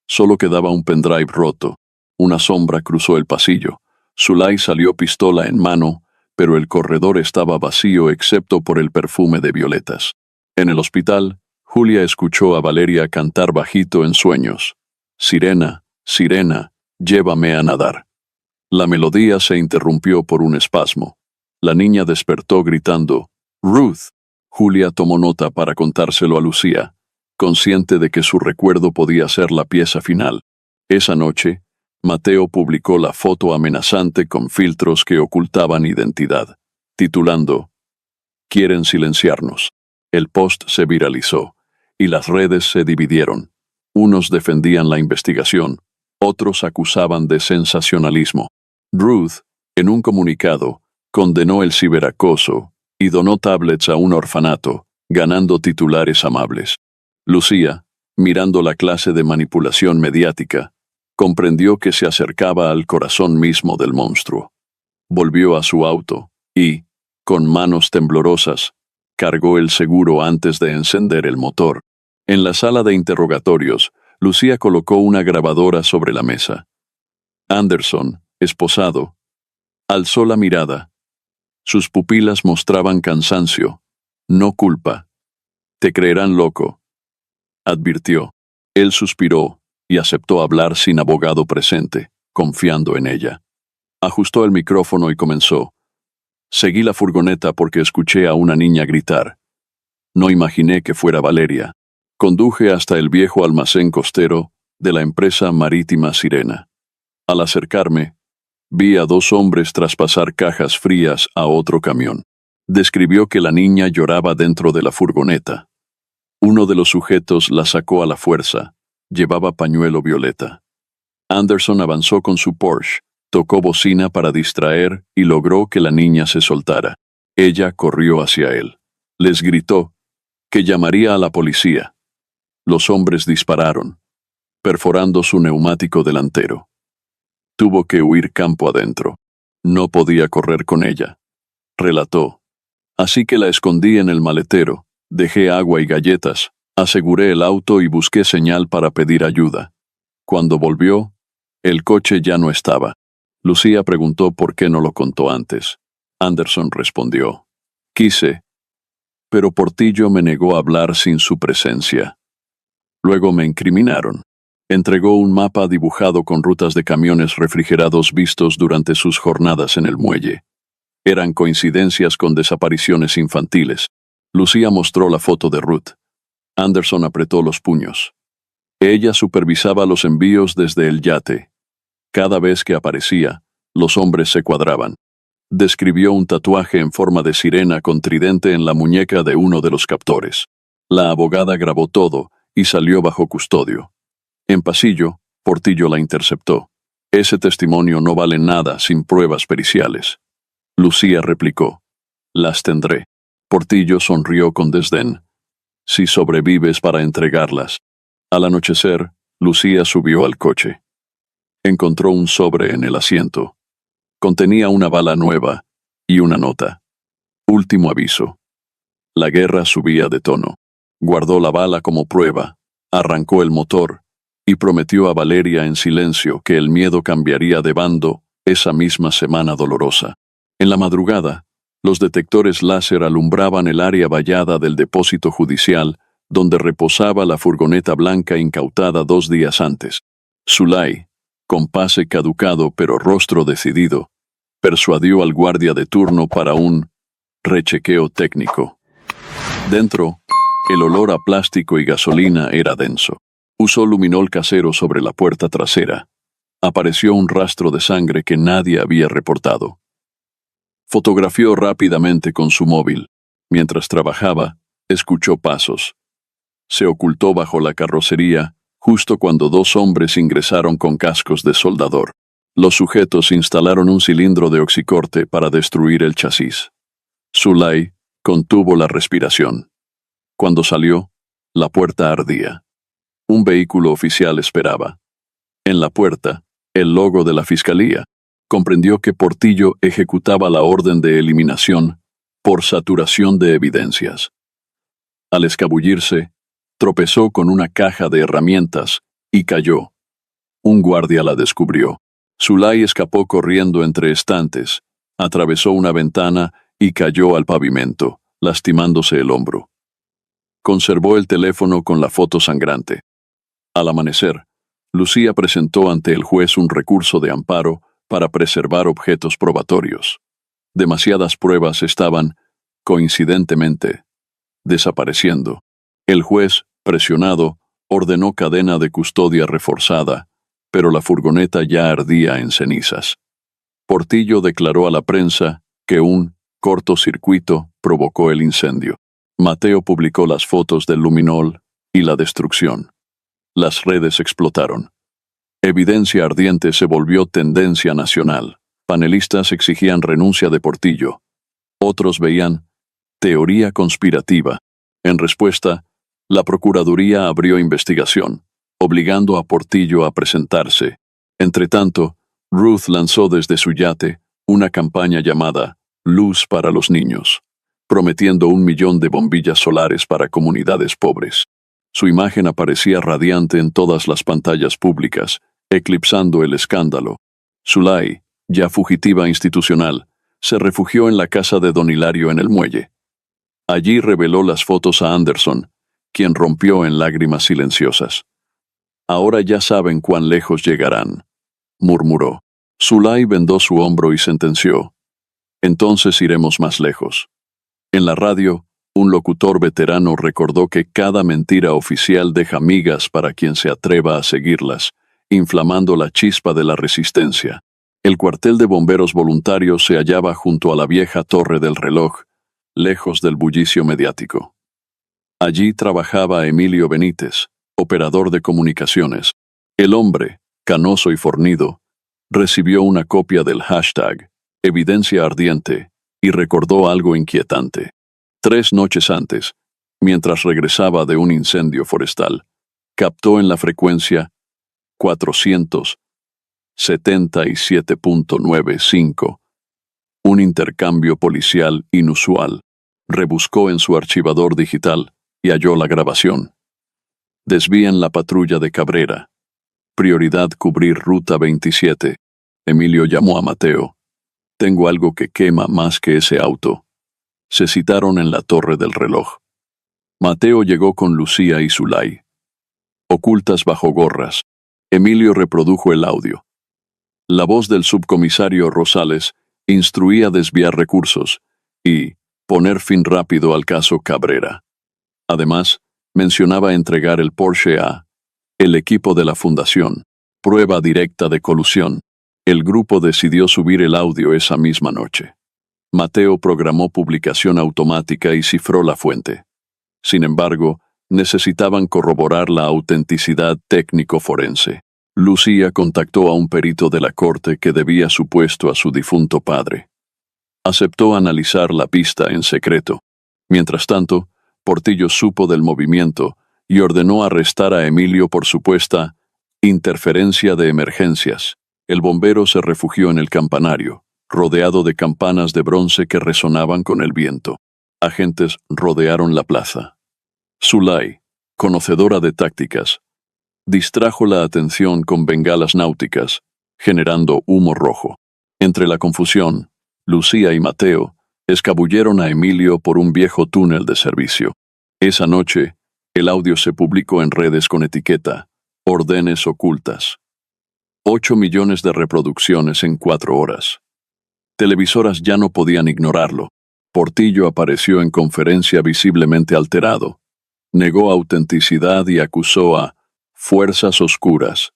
Solo quedaba un pendrive roto. Una sombra cruzó el pasillo. Zulay salió pistola en mano, pero el corredor estaba vacío excepto por el perfume de violetas. En el hospital, Julia escuchó a Valeria cantar bajito en sueños. Sirena, sirena, llévame a nadar. La melodía se interrumpió por un espasmo. La niña despertó gritando: Ruth. Julia tomó nota para contárselo a Lucía, consciente de que su recuerdo podía ser la pieza final. Esa noche, Mateo publicó la foto amenazante con filtros que ocultaban identidad, titulando «Quieren silenciarnos». El post se viralizó, y las redes se dividieron. Unos defendían la investigación, otros acusaban de sensacionalismo. Ruth, en un comunicado, condenó el ciberacoso y donó tablets a un orfanato, ganando titulares amables. Lucía, mirando la clase de manipulación mediática, comprendió que se acercaba al corazón mismo del monstruo. Volvió a su auto y, con manos temblorosas, cargó el seguro antes de encender el motor. En la sala de interrogatorios, Lucía colocó una grabadora sobre la mesa. Anderson, esposado, alzó la mirada. Sus pupilas mostraban cansancio, no culpa. «Te creerán loco», advirtió. Él suspiró y aceptó hablar sin abogado presente, confiando en ella. Ajustó el micrófono y comenzó. «Seguí la furgoneta porque escuché a una niña gritar. No imaginé que fuera Valeria. Conduje hasta el viejo almacén costero de la empresa marítima Sirena. Al acercarme, vi a dos hombres traspasar cajas frías a otro camión». Describió que la niña lloraba dentro de la furgoneta. Uno de los sujetos la sacó a la fuerza. Llevaba pañuelo violeta. Anderson avanzó con su Porsche, tocó bocina para distraer y logró que la niña se soltara. Ella corrió hacia él. Les gritó que llamaría a la policía. Los hombres dispararon, perforando su neumático delantero. Tuvo que huir campo adentro. No podía correr con ella, relató. Así que la escondí en el maletero, dejé agua y galletas, aseguré el auto y busqué señal para pedir ayuda. Cuando volvió, el coche ya no estaba. Lucía preguntó por qué no lo contó antes. Anderson respondió: «Quise, pero Portillo me negó a hablar sin su presencia. Luego me incriminaron». Entregó un mapa dibujado con rutas de camiones refrigerados vistos durante sus jornadas en el muelle. Eran coincidencias con desapariciones infantiles. Lucía mostró la foto de Ruth. Anderson apretó los puños. Ella supervisaba los envíos desde el yate. Cada vez que aparecía, los hombres se cuadraban. Describió un tatuaje en forma de sirena con tridente en la muñeca de uno de los captores. La abogada grabó todo y salió bajo custodio. En pasillo, Portillo la interceptó. «Ese testimonio no vale nada sin pruebas periciales». Lucía replicó: «Las tendré». Portillo sonrió con desdén. «Si sobrevives para entregarlas». Al anochecer, Lucía subió al coche. Encontró un sobre en el asiento. Contenía una bala nueva y una nota. Último aviso. La guerra subía de tono. Guardó la bala como prueba, arrancó el motor y prometió a Valeria en silencio que el miedo cambiaría de bando esa misma semana dolorosa. En la madrugada, los detectores láser alumbraban el área vallada del depósito judicial donde reposaba la furgoneta blanca incautada 2 días antes. Zulay, con pase caducado pero rostro decidido, persuadió al guardia de turno para un rechequeo técnico. Dentro, el olor a plástico y gasolina era denso. Usó luminol casero sobre la puerta trasera. Apareció un rastro de sangre que nadie había reportado. Fotografió rápidamente con su móvil. Mientras trabajaba, escuchó pasos. Se ocultó bajo la carrocería justo cuando 2 hombres ingresaron con cascos de soldador. Los sujetos instalaron un cilindro de oxicorte para destruir el chasis. Zulay contuvo la respiración. Cuando salió, la puerta ardía. Un vehículo oficial esperaba. En la puerta, el logo de la fiscalía. Comprendió que Portillo ejecutaba la orden de eliminación por saturación de evidencias. Al escabullirse, tropezó con una caja de herramientas y cayó. Un guardia la descubrió. Zulay escapó corriendo entre estantes, atravesó una ventana y cayó al pavimento, lastimándose el hombro. Conservó el teléfono con la foto sangrante. Al amanecer, Lucía presentó ante el juez un recurso de amparo para preservar objetos probatorios. Demasiadas pruebas estaban, coincidentemente, desapareciendo. El juez, presionado, ordenó cadena de custodia reforzada, pero la furgoneta ya ardía en cenizas. Portillo declaró a la prensa que un cortocircuito provocó el incendio. Mateo publicó las fotos del luminol y la destrucción. Las redes explotaron. Evidencia ardiente se volvió tendencia nacional. Panelistas exigían renuncia de Portillo. Otros veían teoría conspirativa. En respuesta, la Procuraduría abrió investigación, obligando a Portillo a presentarse. Entretanto, Ruth lanzó desde su yate una campaña llamada Luz para los Niños, prometiendo 1 millón de bombillas solares para comunidades pobres. Su imagen aparecía radiante en todas las pantallas públicas, eclipsando el escándalo. Zulay, ya fugitiva institucional, se refugió en la casa de don Hilario en el muelle. Allí reveló las fotos a Anderson, quien rompió en lágrimas silenciosas. «Ahora ya saben cuán lejos llegarán», murmuró. Zulay vendó su hombro y sentenció: «Entonces iremos más lejos». En la radio, un locutor veterano recordó que cada mentira oficial deja migas para quien se atreva a seguirlas, inflamando la chispa de la resistencia. El cuartel de bomberos voluntarios se hallaba junto a la vieja torre del reloj, lejos del bullicio mediático. Allí trabajaba Emilio Benítez, operador de comunicaciones. El hombre, canoso y fornido, recibió una copia del hashtag Evidencia Ardiente y recordó algo inquietante. 3 noches antes, mientras regresaba de un incendio forestal, captó en la frecuencia 477.95 un intercambio policial inusual. Rebuscó en su archivador digital y halló la grabación. Desvían la patrulla de Cabrera. Prioridad cubrir Ruta 27. Emilio llamó a Mateo. «Tengo algo que quema más que ese auto». Se citaron en la torre del reloj. Mateo llegó con Lucía y Zulay. Ocultas bajo gorras, Emilio reprodujo el audio. La voz del subcomisario Rosales instruía desviar recursos y poner fin rápido al caso Cabrera. Además, mencionaba entregar el Porsche a el equipo de la fundación, prueba directa de colusión. El grupo decidió subir el audio esa misma noche. Mateo programó publicación automática y cifró la fuente. Sin embargo, necesitaban corroborar la autenticidad técnico-forense. Lucía contactó a un perito de la corte que debía su puesto a su difunto padre. Aceptó analizar la pista en secreto. Mientras tanto, Portillo supo del movimiento y ordenó arrestar a Emilio por supuesta interferencia de emergencias. El bombero se refugió en el campanario, rodeado de campanas de bronce que resonaban con el viento. Agentes rodearon la plaza. Zulay, conocedora de tácticas, distrajo la atención con bengalas náuticas, generando humo rojo. Entre la confusión, Lucía y Mateo escabulleron a Emilio por un viejo túnel de servicio. Esa noche, el audio se publicó en redes con etiqueta «Órdenes ocultas». 8 millones de reproducciones en 4 horas. Televisoras ya no podían ignorarlo. Portillo apareció en conferencia visiblemente alterado. Negó autenticidad y acusó a fuerzas oscuras.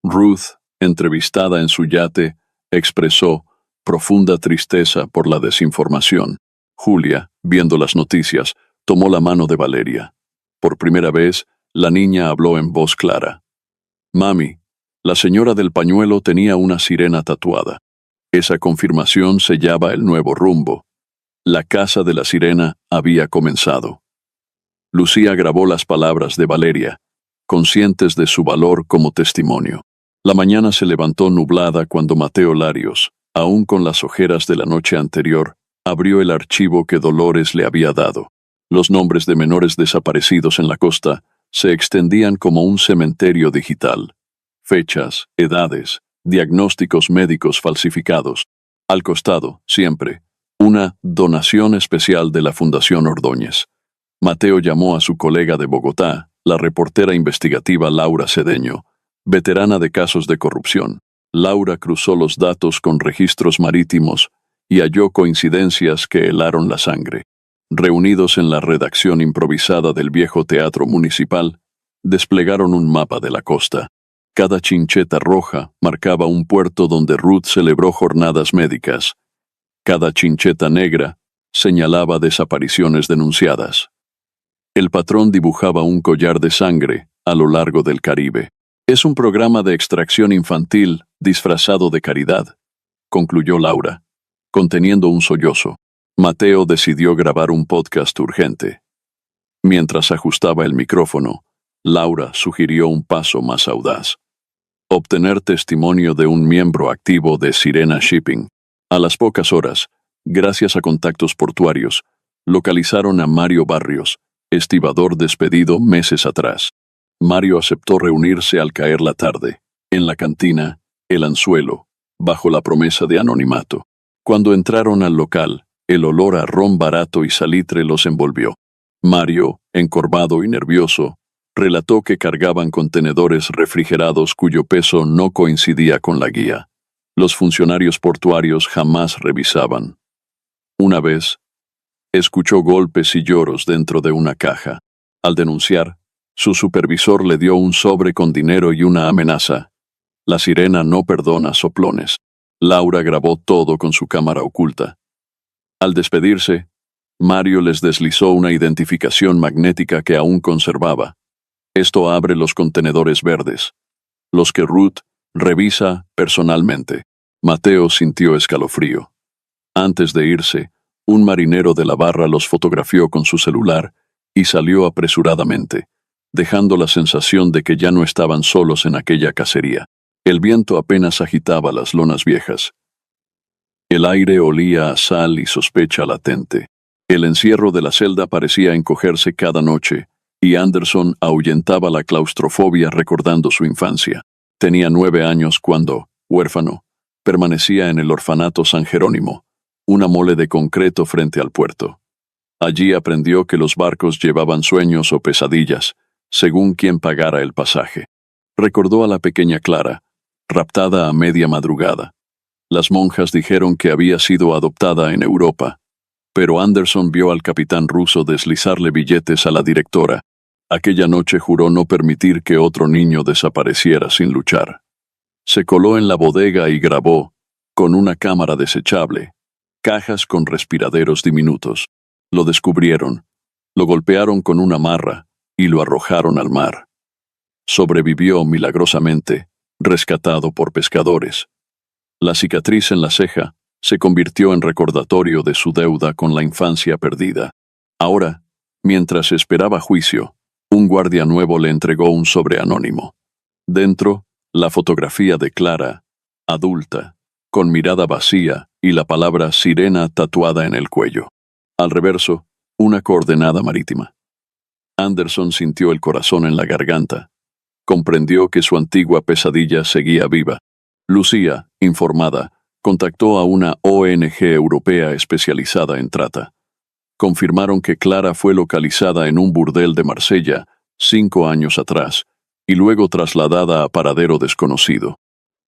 Ruth, entrevistada en su yate, expresó profunda tristeza por la desinformación. Julia, viendo las noticias, tomó la mano de Valeria. Por primera vez, la niña habló en voz clara. «Mami, la señora del pañuelo tenía una sirena tatuada». Esa confirmación sellaba el nuevo rumbo. La caza de la sirena había comenzado. Lucía grabó las palabras de Valeria, conscientes de su valor como testimonio. La mañana se levantó nublada cuando Mateo Larios, aún con las ojeras de la noche anterior, abrió el archivo que Dolores le había dado. Los nombres de menores desaparecidos en la costa se extendían como un cementerio digital. Fechas, edades, diagnósticos médicos falsificados. Al costado, siempre, una donación especial de la Fundación Ordóñez. Mateo llamó a su colega de Bogotá, la reportera investigativa Laura Cedeño, veterana de casos de corrupción. Laura cruzó los datos con registros marítimos y halló coincidencias que helaron la sangre. reunidos en la redacción improvisada del viejo teatro municipal, desplegaron un mapa de la costa. Cada chincheta roja marcaba un puerto donde Ruth celebró jornadas médicas. Cada chincheta negra señalaba desapariciones denunciadas. El patrón dibujaba un collar de sangre a lo largo del Caribe. Es un programa de extracción infantil disfrazado de caridad, concluyó Laura, conteniendo un sollozo. Mateo decidió grabar un podcast urgente. Mientras ajustaba el micrófono, Laura sugirió un paso más audaz. Obtener testimonio de un miembro activo de Sirena Shipping. A las pocas horas, gracias a contactos portuarios, localizaron a Mario Barrios, estibador despedido meses atrás. Mario aceptó reunirse al caer la tarde, en la cantina, El Anzuelo, bajo la promesa de anonimato. Cuando entraron al local, el olor a ron barato y salitre los envolvió. Mario, encorvado y nervioso, relató que cargaban contenedores refrigerados cuyo peso no coincidía con la guía. Los funcionarios portuarios jamás revisaban. Una vez, escuchó golpes y lloros dentro de una caja. Al denunciar, su supervisor le dio un sobre con dinero y una amenaza. La sirena no perdona soplones. Laura grabó todo con su cámara oculta. Al despedirse, Mario les deslizó una identificación magnética que aún conservaba. Esto abre los contenedores verdes, los que Ruth revisa personalmente. Mateo sintió escalofrío. Antes de irse, un marinero de la barra los fotografió con su celular y salió apresuradamente, dejando la sensación de que ya no estaban solos en aquella cacería. El viento apenas agitaba las lonas viejas. El aire olía a sal y sospecha latente. El encierro de la celda parecía encogerse cada noche, y Anderson ahuyentaba la claustrofobia recordando su infancia. Tenía 9 años cuando, huérfano, permanecía en el orfanato San Jerónimo, una mole de concreto frente al puerto. Allí aprendió que los barcos llevaban sueños o pesadillas, según quien pagara el pasaje. Recordó a la pequeña Clara, raptada a media madrugada. Las monjas dijeron que había sido adoptada en Europa, pero Anderson vio al capitán ruso deslizarle billetes a la directora. Aquella noche juró no permitir que otro niño desapareciera sin luchar. Se coló en la bodega y grabó, con una cámara desechable, cajas con respiraderos diminutos. Lo descubrieron, lo golpearon con una marra y lo arrojaron al mar. Sobrevivió milagrosamente, rescatado por pescadores. La cicatriz en la ceja se convirtió en recordatorio de su deuda con la infancia perdida. Ahora, mientras esperaba juicio, un guardia nuevo le entregó un sobre anónimo. Dentro, la fotografía de Clara, adulta, con mirada vacía y la palabra Sirena tatuada en el cuello. Al reverso, una coordenada marítima. Anderson sintió el corazón en la garganta. Comprendió que su antigua pesadilla seguía viva. Lucía, informada, contactó a una ONG europea especializada en trata. Confirmaron que Clara fue localizada en un burdel de Marsella 5 años atrás y luego trasladada a paradero desconocido.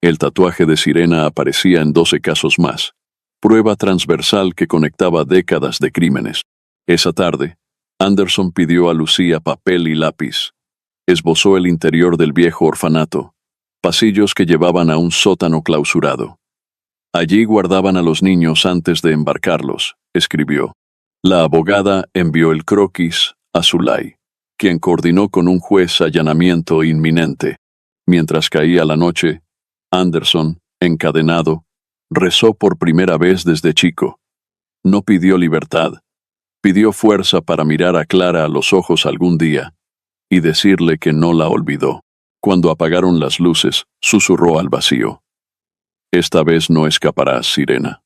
El tatuaje de sirena aparecía en 12 casos más, prueba transversal que conectaba décadas de crímenes. Esa tarde, Anderson pidió a Lucía papel y lápiz. Esbozó el interior del viejo orfanato, pasillos que llevaban a un sótano clausurado. Allí guardaban a los niños antes de embarcarlos, escribió. La abogada envió el croquis a Zulay, quien coordinó con un juez allanamiento inminente. Mientras caía la noche, Anderson, encadenado, rezó por primera vez desde chico. No pidió libertad, pidió fuerza para mirar a Clara a los ojos algún día y decirle que no la olvidó. Cuando apagaron las luces, susurró al vacío. Esta vez no escaparás, sirena.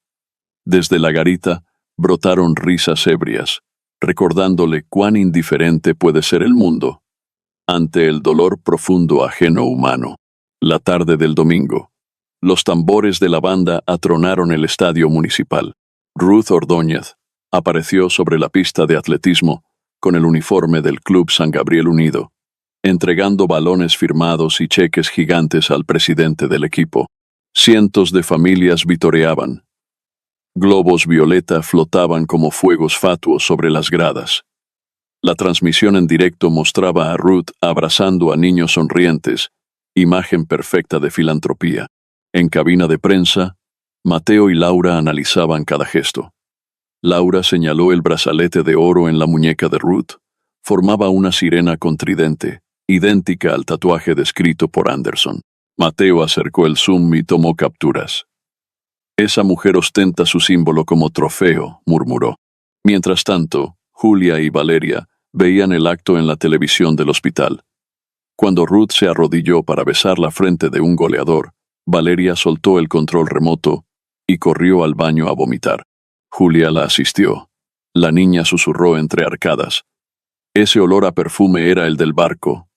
Desde la garita brotaron risas ebrias, recordándole cuán indiferente puede ser el mundo ante el dolor profundo ajeno humano. La tarde del domingo, los tambores de la banda atronaron el estadio municipal. Ruth Ordóñez apareció sobre la pista de atletismo con el uniforme del Club San Gabriel Unido, entregando balones firmados y cheques gigantes al presidente del equipo. Cientos de familias vitoreaban. Globos violeta flotaban como fuegos fatuos sobre las gradas. La transmisión en directo mostraba a Ruth abrazando a niños sonrientes, imagen perfecta de filantropía. En cabina de prensa, Mateo y Laura analizaban cada gesto. Laura señaló el brazalete de oro en la muñeca de Ruth. Formaba una sirena con tridente, idéntica al tatuaje descrito por Anderson. Mateo acercó el zoom y tomó capturas. «Esa mujer ostenta su símbolo como trofeo», murmuró. Mientras tanto, Julia y Valeria veían el acto en la televisión del hospital. Cuando Ruth se arrodilló para besar la frente de un goleador, Valeria soltó el control remoto y corrió al baño a vomitar. Julia la asistió. La niña susurró entre arcadas. Ese olor a perfume era el del barco.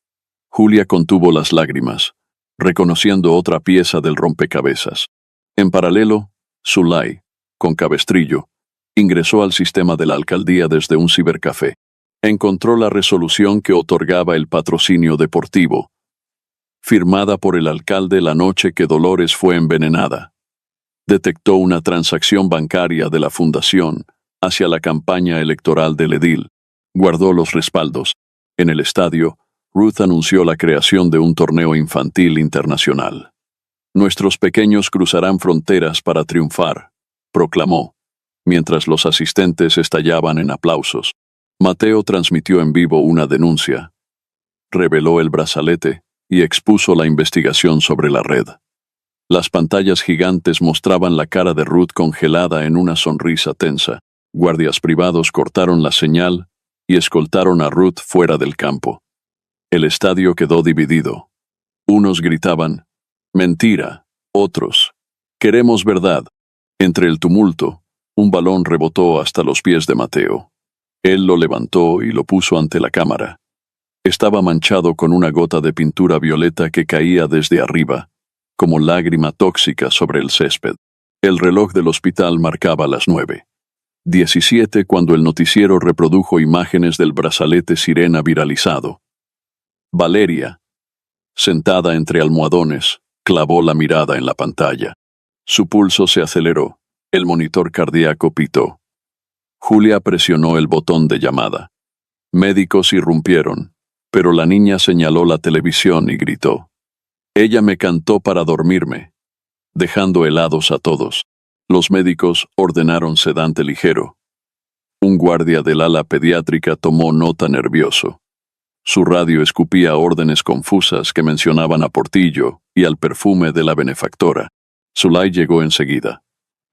Julia contuvo las lágrimas, reconociendo otra pieza del rompecabezas. En paralelo, Zulay, con cabestrillo, ingresó al sistema de la alcaldía desde un cibercafé. Encontró la resolución que otorgaba el patrocinio deportivo, firmada por el alcalde la noche que Dolores fue envenenada. Detectó una transacción bancaria de la fundación hacia la campaña electoral del edil. Guardó los respaldos. En el estadio, Ruth anunció la creación de un torneo infantil internacional. «Nuestros pequeños cruzarán fronteras para triunfar», proclamó, mientras los asistentes estallaban en aplausos. Mateo transmitió en vivo una denuncia. Reveló el brazalete y expuso la investigación sobre la red. Las pantallas gigantes mostraban la cara de Ruth congelada en una sonrisa tensa. Guardias privados cortaron la señal y escoltaron a Ruth fuera del campo. El estadio quedó dividido. Unos gritaban, «Mentira», otros, «Queremos verdad». Entre el tumulto, un balón rebotó hasta los pies de Mateo. Él lo levantó y lo puso ante la cámara. Estaba manchado con una gota de pintura violeta que caía desde arriba, como lágrima tóxica sobre el césped. El reloj del hospital marcaba las 9:17 cuando el noticiero reprodujo imágenes del brazalete sirena viralizado. Valeria, sentada entre almohadones, clavó la mirada en la pantalla. Su pulso se aceleró. El monitor cardíaco pitó. Julia presionó el botón de llamada. Médicos irrumpieron, pero la niña señaló la televisión y gritó. Ella me cantó para dormirme, dejando helados a todos. Los médicos ordenaron sedante ligero. Un guardia del ala pediátrica tomó nota nervioso. Su radio escupía órdenes confusas que mencionaban a Portillo y al perfume de la benefactora. Zulay llegó enseguida.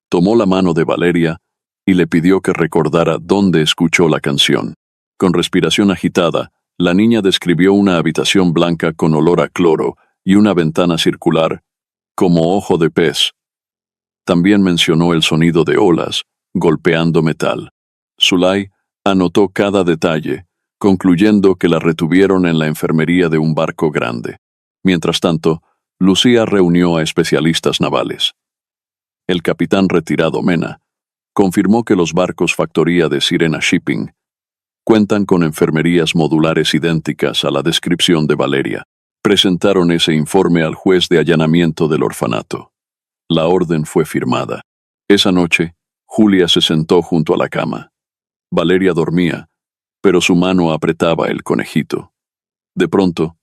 Tomó la mano de Valeria y le pidió que recordara dónde escuchó la canción. Con respiración agitada, la niña describió una habitación blanca con olor a cloro y una ventana circular, como ojo de pez. También mencionó el sonido de olas, golpeando metal. Zulay anotó cada detalle, concluyendo que la retuvieron en la enfermería de un barco grande. Mientras tanto, Lucía reunió a especialistas navales. El capitán retirado Mena confirmó que los barcos factoría de Sirena Shipping cuentan con enfermerías modulares idénticas a la descripción de Valeria. Presentaron ese informe al juez de allanamiento del orfanato. La orden fue firmada. Esa noche, Julia se sentó junto a la cama. Valeria dormía, pero su mano apretaba el conejito. De pronto,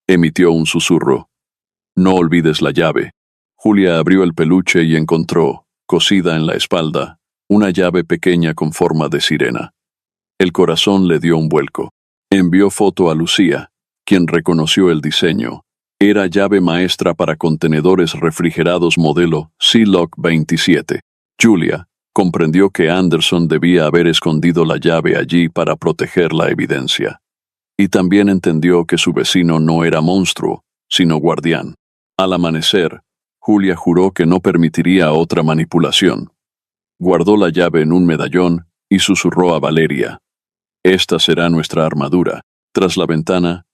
emitió un susurro. «No olvides la llave». Julia abrió el peluche y encontró, cosida en la espalda, una llave pequeña con forma de sirena. El corazón le dio un vuelco. Envió foto a Lucía, quien reconoció el diseño. Era llave maestra para contenedores refrigerados modelo Sea-Lock 27. Julia comprendió que Anderson debía haber escondido la llave allí para proteger la evidencia. Y también entendió que su vecino no era monstruo, sino guardián. Al amanecer, Julia juró que no permitiría otra manipulación. Guardó la llave en un medallón y susurró a Valeria. «Esta será nuestra armadura». Tras la ventana,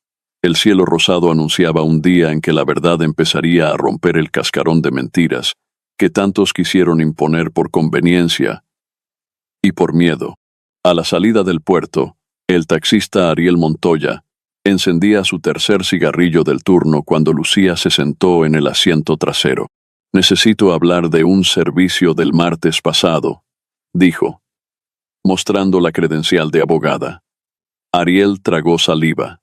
el cielo rosado anunciaba un día en que la verdad empezaría a romper el cascarón de mentiras que tantos quisieron imponer por conveniencia y por miedo. A la salida del puerto, el taxista Ariel Montoya encendía su tercer cigarrillo del turno cuando Lucía se sentó en el asiento trasero. Necesito hablar de un servicio del martes pasado, dijo, mostrando la credencial de abogada. Ariel tragó saliva.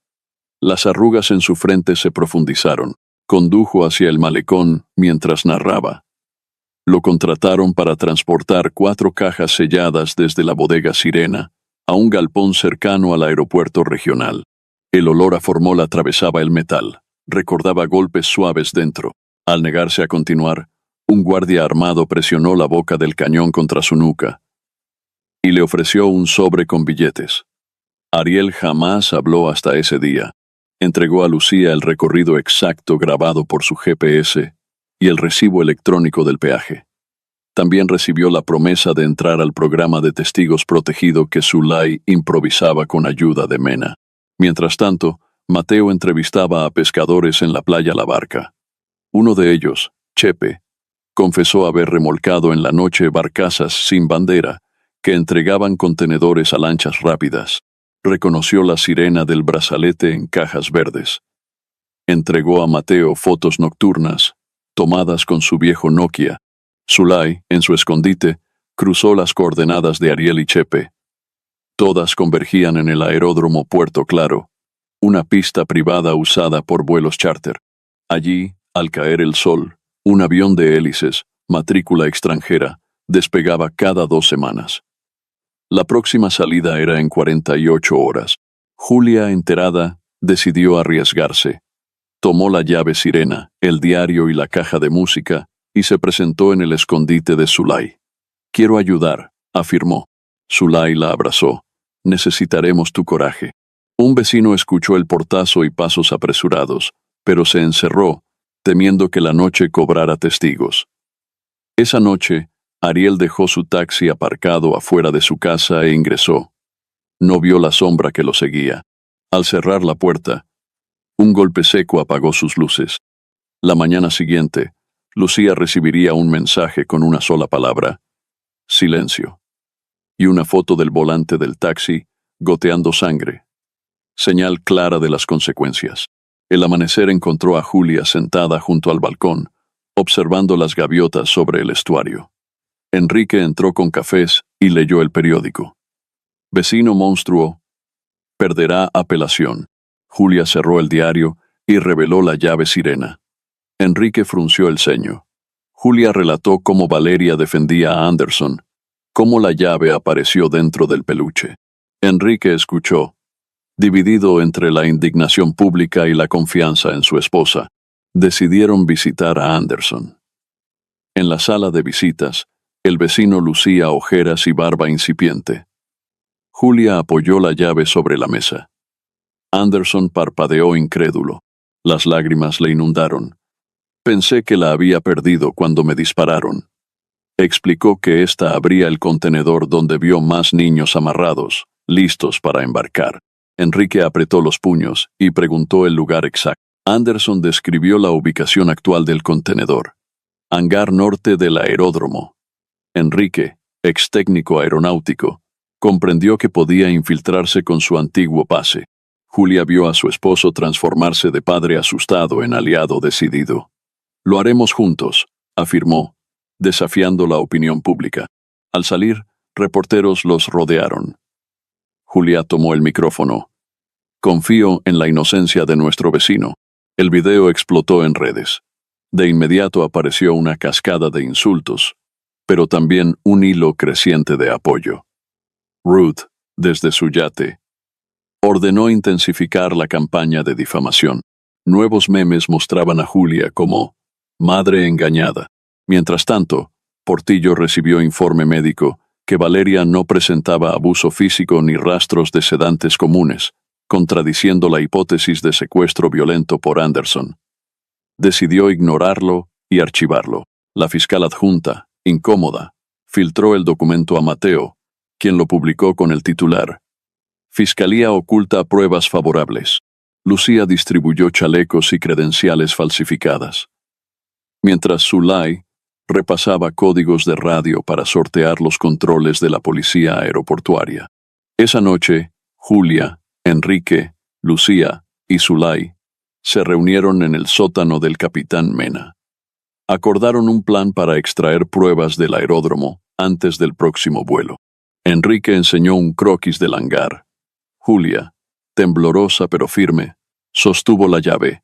Las arrugas en su frente se profundizaron. Condujo hacia el malecón mientras narraba. Lo contrataron para transportar 4 cajas selladas desde la bodega Sirena a un galpón cercano al aeropuerto regional. El olor a formol atravesaba el metal. Recordaba golpes suaves dentro. Al negarse a continuar, un guardia armado presionó la boca del cañón contra su nuca y le ofreció un sobre con billetes. Ariel jamás habló hasta ese día. Entregó a Lucía el recorrido exacto grabado por su GPS y el recibo electrónico del peaje. También recibió la promesa de entrar al programa de testigos protegido que Zulay improvisaba con ayuda de Mena. Mientras tanto, Mateo entrevistaba a pescadores en la playa La Barca. Uno de ellos, Chepe, confesó haber remolcado en la noche barcazas sin bandera que entregaban contenedores a lanchas rápidas. Reconoció la sirena del brazalete en cajas verdes. Entregó a Mateo fotos nocturnas, tomadas con su viejo Nokia. Zulay, en su escondite, cruzó las coordenadas de Ariel y Chepe. Todas convergían en el aeródromo Puerto Claro, una pista privada usada por vuelos charter. Allí, al caer el sol, un avión de hélices, matrícula extranjera, despegaba cada 2 semanas. La próxima salida era en 48 horas. Julia, enterada, decidió arriesgarse. Tomó la llave Sirena, el diario y la caja de música y se presentó en el escondite de Zulay. «Quiero ayudar», afirmó. Zulay la abrazó. «Necesitaremos tu coraje». Un vecino escuchó el portazo y pasos apresurados, pero se encerró, temiendo que la noche cobrara testigos. Esa noche, Ariel dejó su taxi aparcado afuera de su casa e ingresó. No vio la sombra que lo seguía. Al cerrar la puerta, un golpe seco apagó sus luces. La mañana siguiente, Lucía recibiría un mensaje con una sola palabra: silencio. Y una foto del volante del taxi, goteando sangre. Señal clara de las consecuencias. El amanecer encontró a Julia sentada junto al balcón, observando las gaviotas sobre el estuario. Enrique entró con cafés y leyó el periódico. Vecino monstruo perderá apelación. Julia cerró el diario y reveló la llave Sirena. Enrique frunció el ceño. Julia relató cómo Valeria defendía a Anderson, cómo la llave apareció dentro del peluche. Enrique escuchó, dividido entre la indignación pública y la confianza en su esposa. Decidieron visitar a Anderson. En la sala de visitas, el vecino lucía ojeras y barba incipiente. Julia apoyó la llave sobre la mesa. Anderson parpadeó incrédulo. Las lágrimas le inundaron. Pensé que la había perdido cuando me dispararon. Explicó que ésta abría el contenedor donde vio más niños amarrados, listos para embarcar. Enrique apretó los puños y preguntó el lugar exacto. Anderson describió la ubicación actual del contenedor. Hangar norte del aeródromo. Enrique, ex técnico aeronáutico, comprendió que podía infiltrarse con su antiguo pase. Julia vio a su esposo transformarse de padre asustado en aliado decidido. «Lo haremos juntos», afirmó, desafiando la opinión pública. Al salir, reporteros los rodearon. Julia tomó el micrófono. «Confío en la inocencia de nuestro vecino». El video explotó en redes. De inmediato apareció una cascada de insultos, pero también un hilo creciente de apoyo. Ruth, desde su yate, ordenó intensificar la campaña de difamación. Nuevos memes mostraban a Julia como madre engañada. Mientras tanto, Portillo recibió informe médico que Valeria no presentaba abuso físico ni rastros de sedantes comunes, contradiciendo la hipótesis de secuestro violento por Anderson. Decidió ignorarlo y archivarlo. La fiscal adjunta, incómoda, filtró el documento a Mateo, quien lo publicó con el titular: Fiscalía oculta pruebas favorables. Lucía distribuyó chalecos y credenciales falsificadas. Mientras Zulay repasaba códigos de radio para sortear los controles de la policía aeroportuaria. Esa noche, Julia, Enrique, Lucía y Zulay se reunieron en el sótano del capitán Mena. Acordaron un plan para extraer pruebas del aeródromo antes del próximo vuelo. Enrique enseñó un croquis del hangar. Julia, temblorosa pero firme, sostuvo la llave.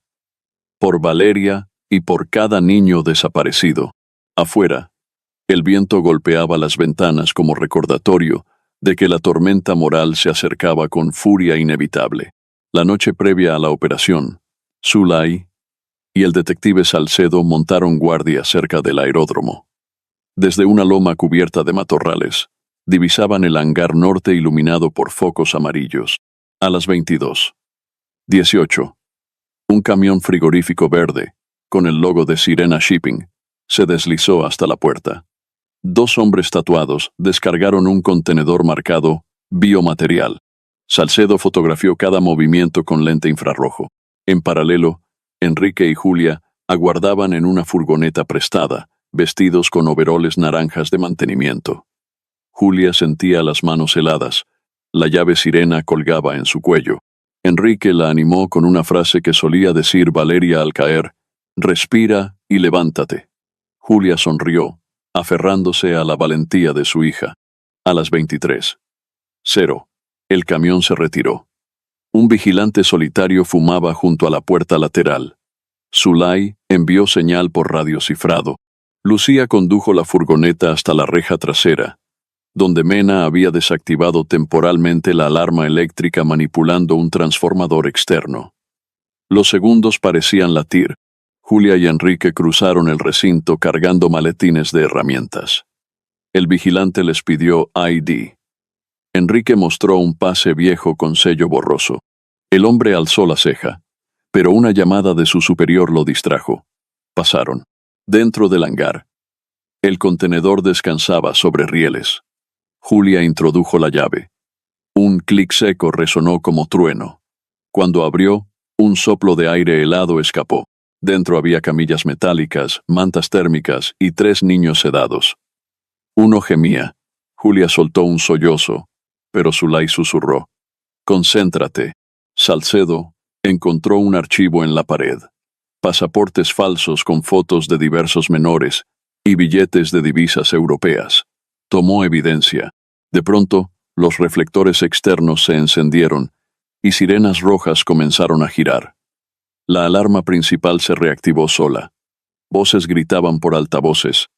Por Valeria y por cada niño desaparecido. Afuera, el viento golpeaba las ventanas como recordatorio de que la tormenta moral se acercaba con furia inevitable. La noche previa a la operación, Zulay y el detective Salcedo montaron guardia cerca del aeródromo. Desde una loma cubierta de matorrales, divisaban el hangar norte iluminado por focos amarillos. A las 22:18, un camión frigorífico verde, con el logo de Sirena Shipping, se deslizó hasta la puerta. Dos hombres tatuados descargaron un contenedor marcado biomaterial. Salcedo fotografió cada movimiento con lente infrarrojo. En paralelo, Enrique y Julia aguardaban en una furgoneta prestada, vestidos con overoles naranjas de mantenimiento. Julia sentía las manos heladas. La llave sirena colgaba en su cuello. Enrique la animó con una frase que solía decir Valeria al caer: «Respira y levántate». Julia sonrió, aferrándose a la valentía de su hija. A las 23:00, el camión se retiró. Un vigilante solitario fumaba junto a la puerta lateral. Zulay envió señal por radio cifrado. Lucía condujo la furgoneta hasta la reja trasera, donde Mena había desactivado temporalmente la alarma eléctrica manipulando un transformador externo. Los segundos parecían latir. Julia y Enrique cruzaron el recinto cargando maletines de herramientas. El vigilante les pidió ID. Enrique mostró un pase viejo con sello borroso. El hombre alzó la ceja, pero una llamada de su superior lo distrajo. Pasaron. Dentro del hangar. El contenedor descansaba sobre rieles. Julia introdujo la llave. Un clic seco resonó como trueno. Cuando abrió, un soplo de aire helado escapó. Dentro había camillas metálicas, mantas térmicas y 3 niños sedados. Uno gemía. Julia soltó un sollozo, pero Zulay susurró: «Concéntrate». Salcedo encontró un archivo en la pared. Pasaportes falsos con fotos de diversos menores y billetes de divisas europeas. Tomó evidencia. De pronto, los reflectores externos se encendieron y sirenas rojas comenzaron a girar. La alarma principal se reactivó sola. Voces gritaban por altavoces: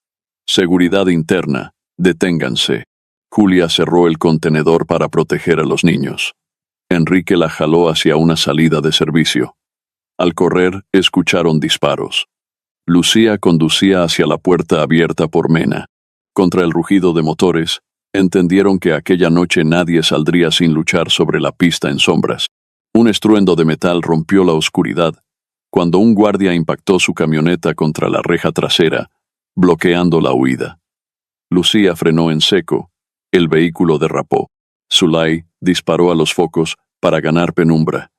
«Seguridad interna, deténganse». Julia cerró el contenedor para proteger a los niños. Enrique la jaló hacia una salida de servicio. Al correr, escucharon disparos. Lucía conducía hacia la puerta abierta por Mena. Contra el rugido de motores, entendieron que aquella noche nadie saldría sin luchar sobre la pista en sombras. Un estruendo de metal rompió la oscuridad cuando un guardia impactó su camioneta contra la reja trasera, bloqueando la huida. Lucía frenó en seco. El vehículo derrapó. Zulay disparó a los focos para ganar penumbra.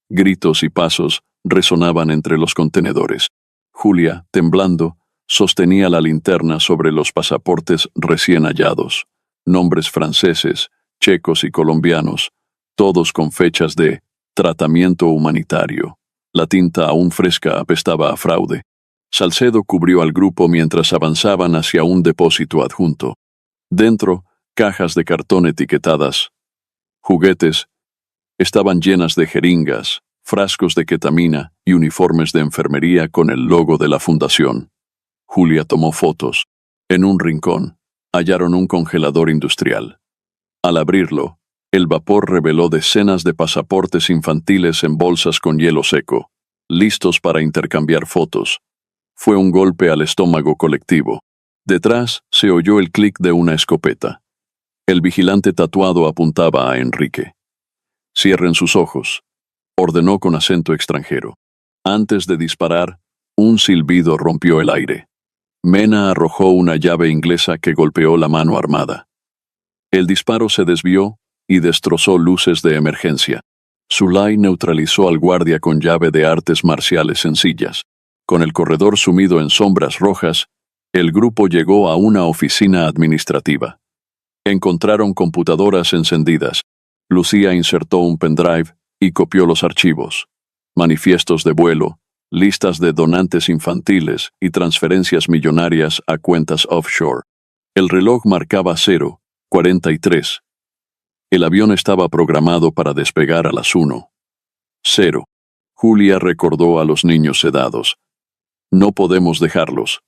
Gritos y pasos resonaban entre los contenedores. Julia, temblando, sostenía la linterna sobre los pasaportes recién hallados. Nombres franceses, checos y colombianos, todos con fechas de tratamiento humanitario. La tinta aún fresca apestaba a fraude. Salcedo cubrió al grupo mientras avanzaban hacia un depósito adjunto. Dentro, cajas de cartón etiquetadas juguetes estaban llenas de jeringas, frascos de ketamina y uniformes de enfermería con el logo de la fundación. Julia tomó fotos. En un rincón, hallaron un congelador industrial. Al abrirlo, el vapor reveló decenas de pasaportes infantiles en bolsas con hielo seco, listos para intercambiar fotos. Fue un golpe al estómago colectivo. Detrás se oyó el clic de una escopeta. El vigilante tatuado apuntaba a Enrique. «Cierren sus ojos», ordenó con acento extranjero. Antes de disparar, un silbido rompió el aire. Mena arrojó una llave inglesa que golpeó la mano armada. El disparo se desvió y destrozó luces de emergencia. Zulay neutralizó al guardia con llave de artes marciales sencillas. Con el corredor sumido en sombras rojas, el grupo llegó a una oficina administrativa. Encontraron computadoras encendidas. Lucía insertó un pendrive y copió los archivos. Manifiestos de vuelo, listas de donantes infantiles y transferencias millonarias a cuentas offshore. El reloj marcaba 0:43. El avión estaba programado para despegar a las 1:0. Julia recordó a los niños sedados. No podemos dejarlos.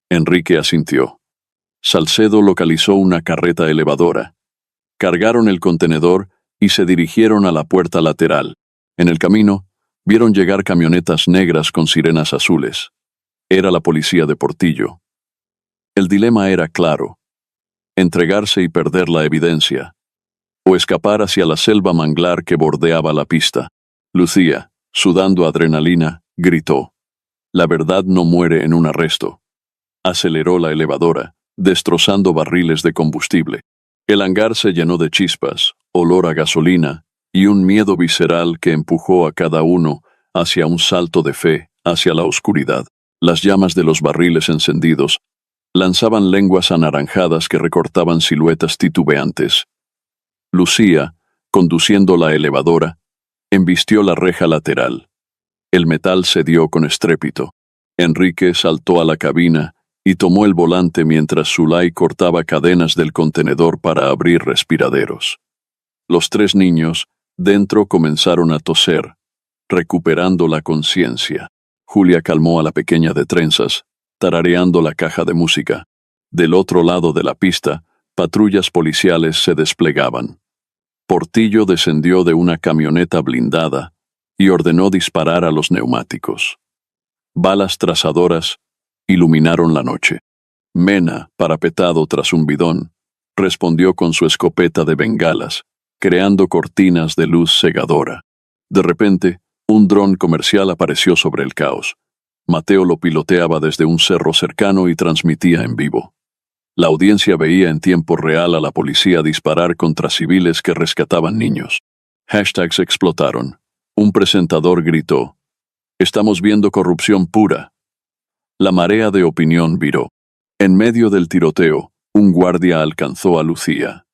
Enrique asintió. Salcedo localizó una carreta elevadora. Cargaron el contenedor y se dirigieron a la puerta lateral. En el camino, vieron llegar camionetas negras con sirenas azules. Era la policía de Portillo. El dilema era claro: entregarse y perder la evidencia, o escapar hacia la selva manglar que bordeaba la pista. Lucía, sudando adrenalina, gritó: «La verdad no muere en un arresto». Aceleró la elevadora, destrozando barriles de combustible. El hangar se llenó de chispas, olor a gasolina y un miedo visceral que empujó a cada uno hacia un salto de fe, hacia la oscuridad. Las llamas de los barriles encendidos lanzaban lenguas anaranjadas que recortaban siluetas titubeantes. Lucía, conduciendo la elevadora, embistió la reja lateral. El metal cedió con estrépito. Enrique saltó a la cabina y tomó el volante mientras Zulay cortaba cadenas del contenedor para abrir respiraderos. Los 3 niños, dentro, comenzaron a toser, recuperando la conciencia. Julia calmó a la pequeña de trenzas, tarareando la caja de música. Del otro lado de la pista, patrullas policiales se desplegaban. Portillo descendió de una camioneta blindada y ordenó disparar a los neumáticos. Balas trazadoras iluminaron la noche. Mena, parapetado tras un bidón, respondió con su escopeta de bengalas, creando cortinas de luz cegadora. De repente, un dron comercial apareció sobre el caos. Mateo lo piloteaba desde un cerro cercano y transmitía en vivo. La audiencia veía en tiempo real a la policía disparar contra civiles que rescataban niños. Hashtags explotaron. Un presentador gritó: «Estamos viendo corrupción pura». La marea de opinión viró. En medio del tiroteo, un guardia alcanzó a Lucía.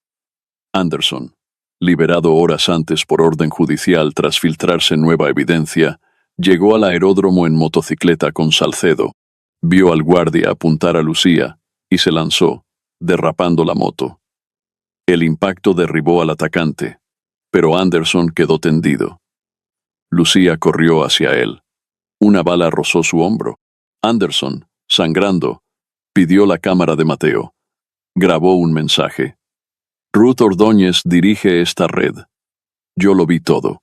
Anderson, liberado horas antes por orden judicial tras filtrarse nueva evidencia, llegó al aeródromo en motocicleta con Salcedo. Vio al guardia apuntar a Lucía y se lanzó, derrapando la moto. El impacto derribó al atacante, pero Anderson quedó tendido. Lucía corrió hacia él. Una bala rozó su hombro. Anderson, sangrando, pidió la cámara de Mateo. Grabó un mensaje. «Ruth Ordóñez dirige esta red. Yo lo vi todo».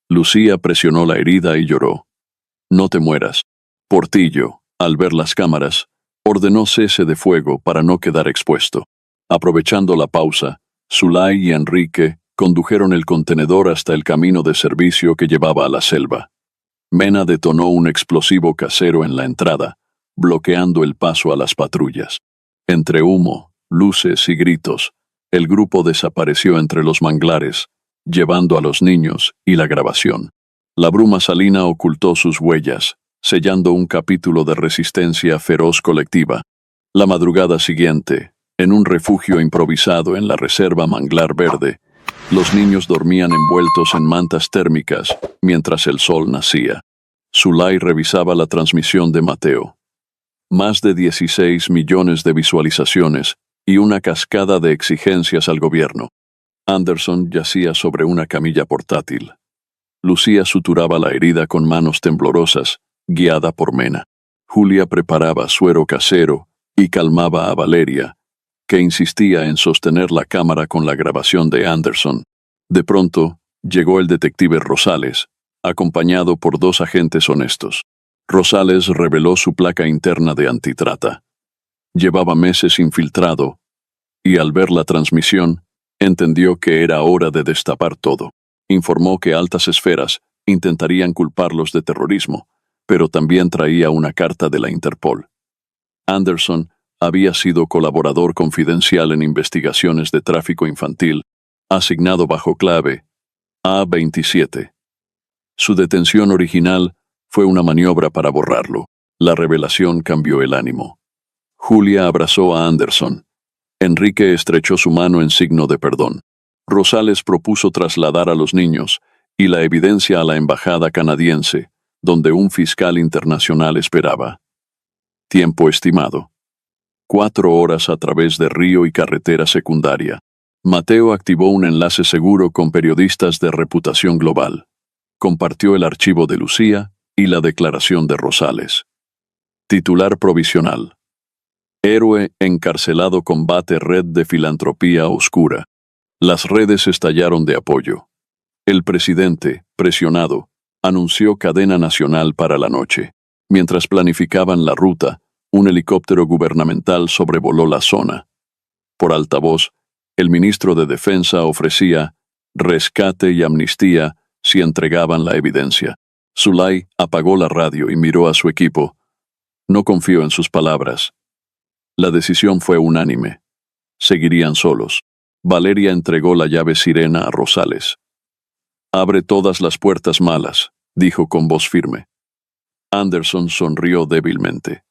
Lucía presionó la herida y lloró. «No te mueras». Portillo, al ver las cámaras, ordenó cese de fuego para no quedar expuesto. Aprovechando la pausa, Zulay y Enrique condujeron el contenedor hasta el camino de servicio que llevaba a la selva. Mena detonó un explosivo casero en la entrada, bloqueando el paso a las patrullas. Entre humo, luces y gritos, el grupo desapareció entre los manglares, llevando a los niños y la grabación. La bruma salina ocultó sus huellas, sellando un capítulo de resistencia feroz colectiva. La madrugada siguiente, en un refugio improvisado en la reserva Manglar Verde, los niños dormían envueltos en mantas térmicas mientras el sol nacía. Zulay revisaba la transmisión de Mateo. Más de 16 millones de visualizaciones y una cascada de exigencias al gobierno. Anderson yacía sobre una camilla portátil. Lucía suturaba la herida con manos temblorosas, guiada por Mena. Julia preparaba suero casero y calmaba a Valeria, que insistía en sostener la cámara con la grabación de Anderson. De pronto, llegó el detective Rosales, acompañado por 2 agentes honestos. Rosales reveló su placa interna de antitrata. Llevaba meses infiltrado, y al ver la transmisión, entendió que era hora de destapar todo. Informó que altas esferas intentarían culparlos de terrorismo, pero también traía una carta de la Interpol. Anderson había sido colaborador confidencial en investigaciones de tráfico infantil, asignado bajo clave A27. Su detención original fue una maniobra para borrarlo. La revelación cambió el ánimo. Julia abrazó a Anderson. Enrique estrechó su mano en signo de perdón. Rosales propuso trasladar a los niños y la evidencia a la embajada canadiense, donde un fiscal internacional esperaba. Tiempo estimado: 4 horas a través de río y carretera secundaria. Mateo activó un enlace seguro con periodistas de reputación global. Compartió el archivo de Lucía y la declaración de Rosales. Titular provisional: Héroe encarcelado combate red de filantropía oscura. Las redes estallaron de apoyo. El presidente, presionado, anunció cadena nacional para la noche. Mientras planificaban la ruta, un helicóptero gubernamental sobrevoló la zona. Por altavoz, el ministro de Defensa ofrecía rescate y amnistía si entregaban la evidencia. Zulay apagó la radio y miró a su equipo. No confió en sus palabras. La decisión fue unánime. Seguirían solos. Valeria entregó la llave sirena a Rosales. «Abre todas las puertas malas», dijo con voz firme. Anderson sonrió débilmente.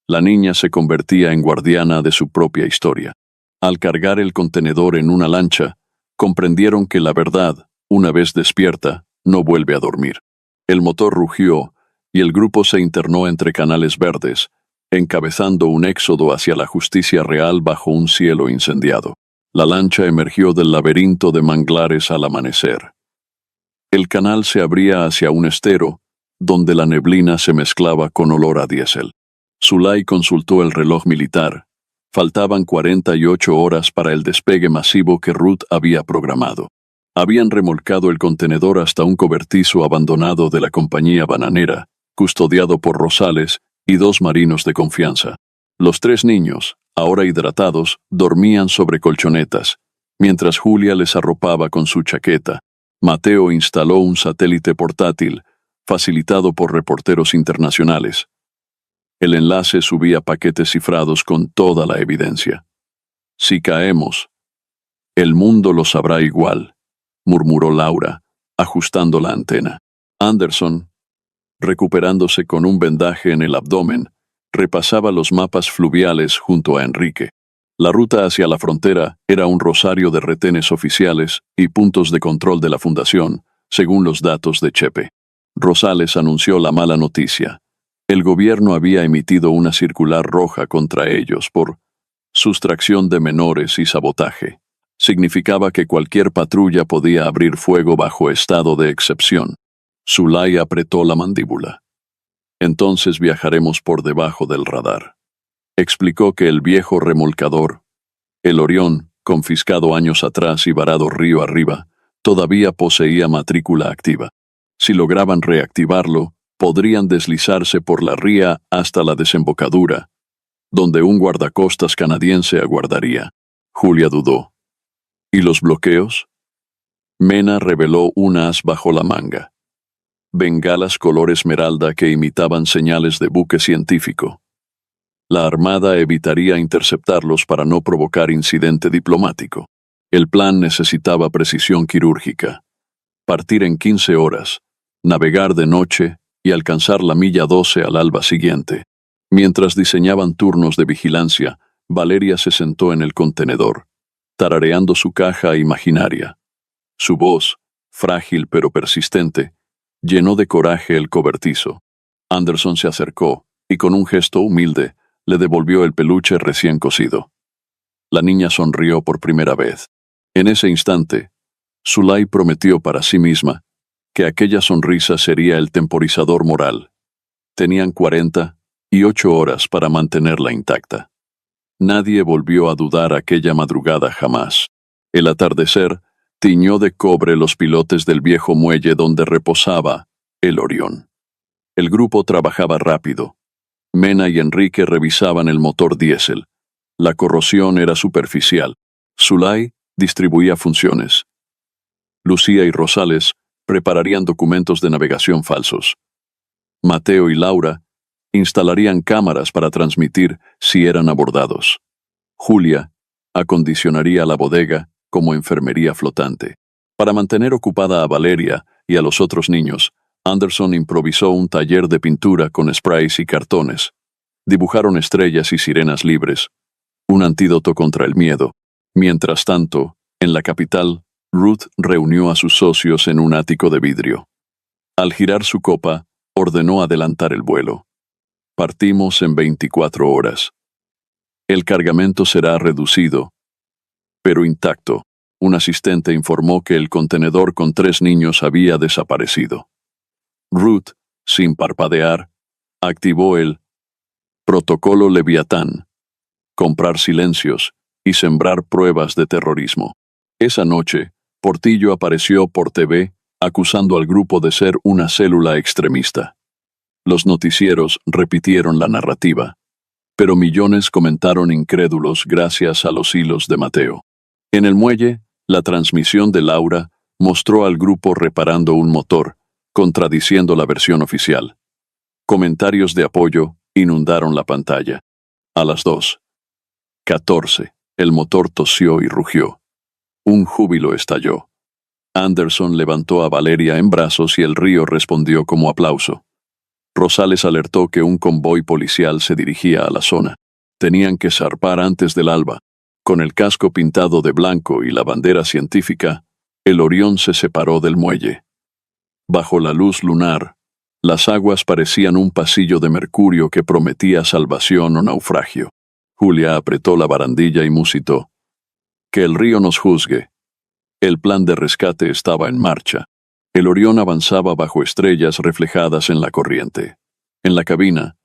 La niña se convertía en guardiana de su propia historia. Al cargar el contenedor en una lancha, comprendieron que la verdad, una vez despierta, no vuelve a dormir. El motor rugió y el grupo se internó entre canales verdes, encabezando un éxodo hacia la justicia real bajo un cielo incendiado. La lancha emergió del laberinto de manglares al amanecer. El canal se abría hacia un estero, donde la neblina se mezclaba con olor a diésel. Zulay consultó el reloj militar. Faltaban 48 horas para el despegue masivo que Ruth había programado. Habían remolcado el contenedor hasta un cobertizo abandonado de la compañía bananera, custodiado por Rosales y 2 marinos de confianza. Los 3 niños, ahora hidratados, dormían sobre colchonetas, mientras Julia les arropaba con su chaqueta. Mateo instaló un satélite portátil, facilitado por reporteros internacionales. El enlace subía paquetes cifrados con toda la evidencia. «Si caemos, el mundo lo sabrá igual», murmuró Laura, ajustando la antena. Anderson, recuperándose con un vendaje en el abdomen, repasaba los mapas fluviales junto a Enrique. La ruta hacia la frontera era un rosario de retenes oficiales y puntos de control de la fundación, según los datos de Chepe. Rosales anunció la mala noticia. El gobierno había emitido una circular roja contra ellos por sustracción de menores y sabotaje. Significaba que cualquier patrulla podía abrir fuego bajo estado de excepción. Zulay apretó la mandíbula. «Entonces viajaremos por debajo del radar». Explicó que el viejo remolcador, el Orión, confiscado años atrás y varado río arriba, todavía poseía matrícula activa. Si lograban reactivarlo, podrían deslizarse por la ría hasta la desembocadura, donde un guardacostas canadiense aguardaría. Julia dudó. ¿Y los bloqueos? Mena reveló un as bajo la manga. Bengalas color esmeralda que imitaban señales de buque científico. La Armada evitaría interceptarlos para no provocar incidente diplomático. El plan necesitaba precisión quirúrgica. Partir en 15 horas, navegar de noche y alcanzar la milla 12 al alba siguiente. Mientras diseñaban turnos de vigilancia, Valeria se sentó en el contenedor, tarareando su caja imaginaria. Su voz, frágil pero persistente, llenó de coraje el cobertizo. Anderson se acercó y con un gesto humilde le devolvió el peluche recién cosido. La niña sonrió por primera vez. En ese instante, Zulay prometió para sí misma que aquella sonrisa sería el temporizador moral. Tenían 48 horas para mantenerla intacta. Nadie volvió a dudar aquella madrugada jamás. El atardecer tiñó de cobre los pilotes del viejo muelle donde reposaba el Orión. El grupo trabajaba rápido. Mena y Enrique revisaban el motor diésel. La corrosión era superficial. Zulay distribuía funciones. Lucía y Rosales prepararían documentos de navegación falsos. Mateo y Laura instalarían cámaras para transmitir si eran abordados. Julia acondicionaría la bodega como enfermería flotante. Para mantener ocupada a Valeria y a los otros niños, Anderson improvisó un taller de pintura con sprays y cartones. Dibujaron estrellas y sirenas libres, un antídoto contra el miedo. Mientras tanto, en la capital, Ruth reunió a sus socios en un ático de vidrio. Al girar su copa, Ordenó adelantar el vuelo. Partimos en 24 horas. El cargamento será reducido, pero intacto. Un asistente informó que el contenedor con 3 niños había desaparecido. Ruth, sin parpadear, activó el protocolo Leviatán, comprar silencios y sembrar pruebas de terrorismo. Esa noche, Portillo apareció por TV acusando al grupo de ser una célula extremista. Los noticieros repitieron la narrativa, pero millones comentaron incrédulos gracias a los hilos de Mateo. En el muelle, la transmisión de Laura mostró al grupo reparando un motor, contradiciendo la versión oficial. Comentarios de apoyo inundaron la pantalla. A las 2:14, el motor tosió y rugió. Un júbilo estalló. Anderson levantó a Valeria en brazos y el río respondió como aplauso. Rosales alertó que un convoy policial se dirigía a la zona. Tenían que zarpar antes del alba. Con el casco pintado de blanco y la bandera científica, el Orión se separó del muelle. Bajo la luz lunar, las aguas parecían un pasillo de mercurio que prometía salvación o naufragio. Julia apretó la barandilla y musitó. Que el río nos juzgue. El plan de rescate estaba en marcha. El Orión avanzaba bajo estrellas reflejadas en la corriente. En la cabina,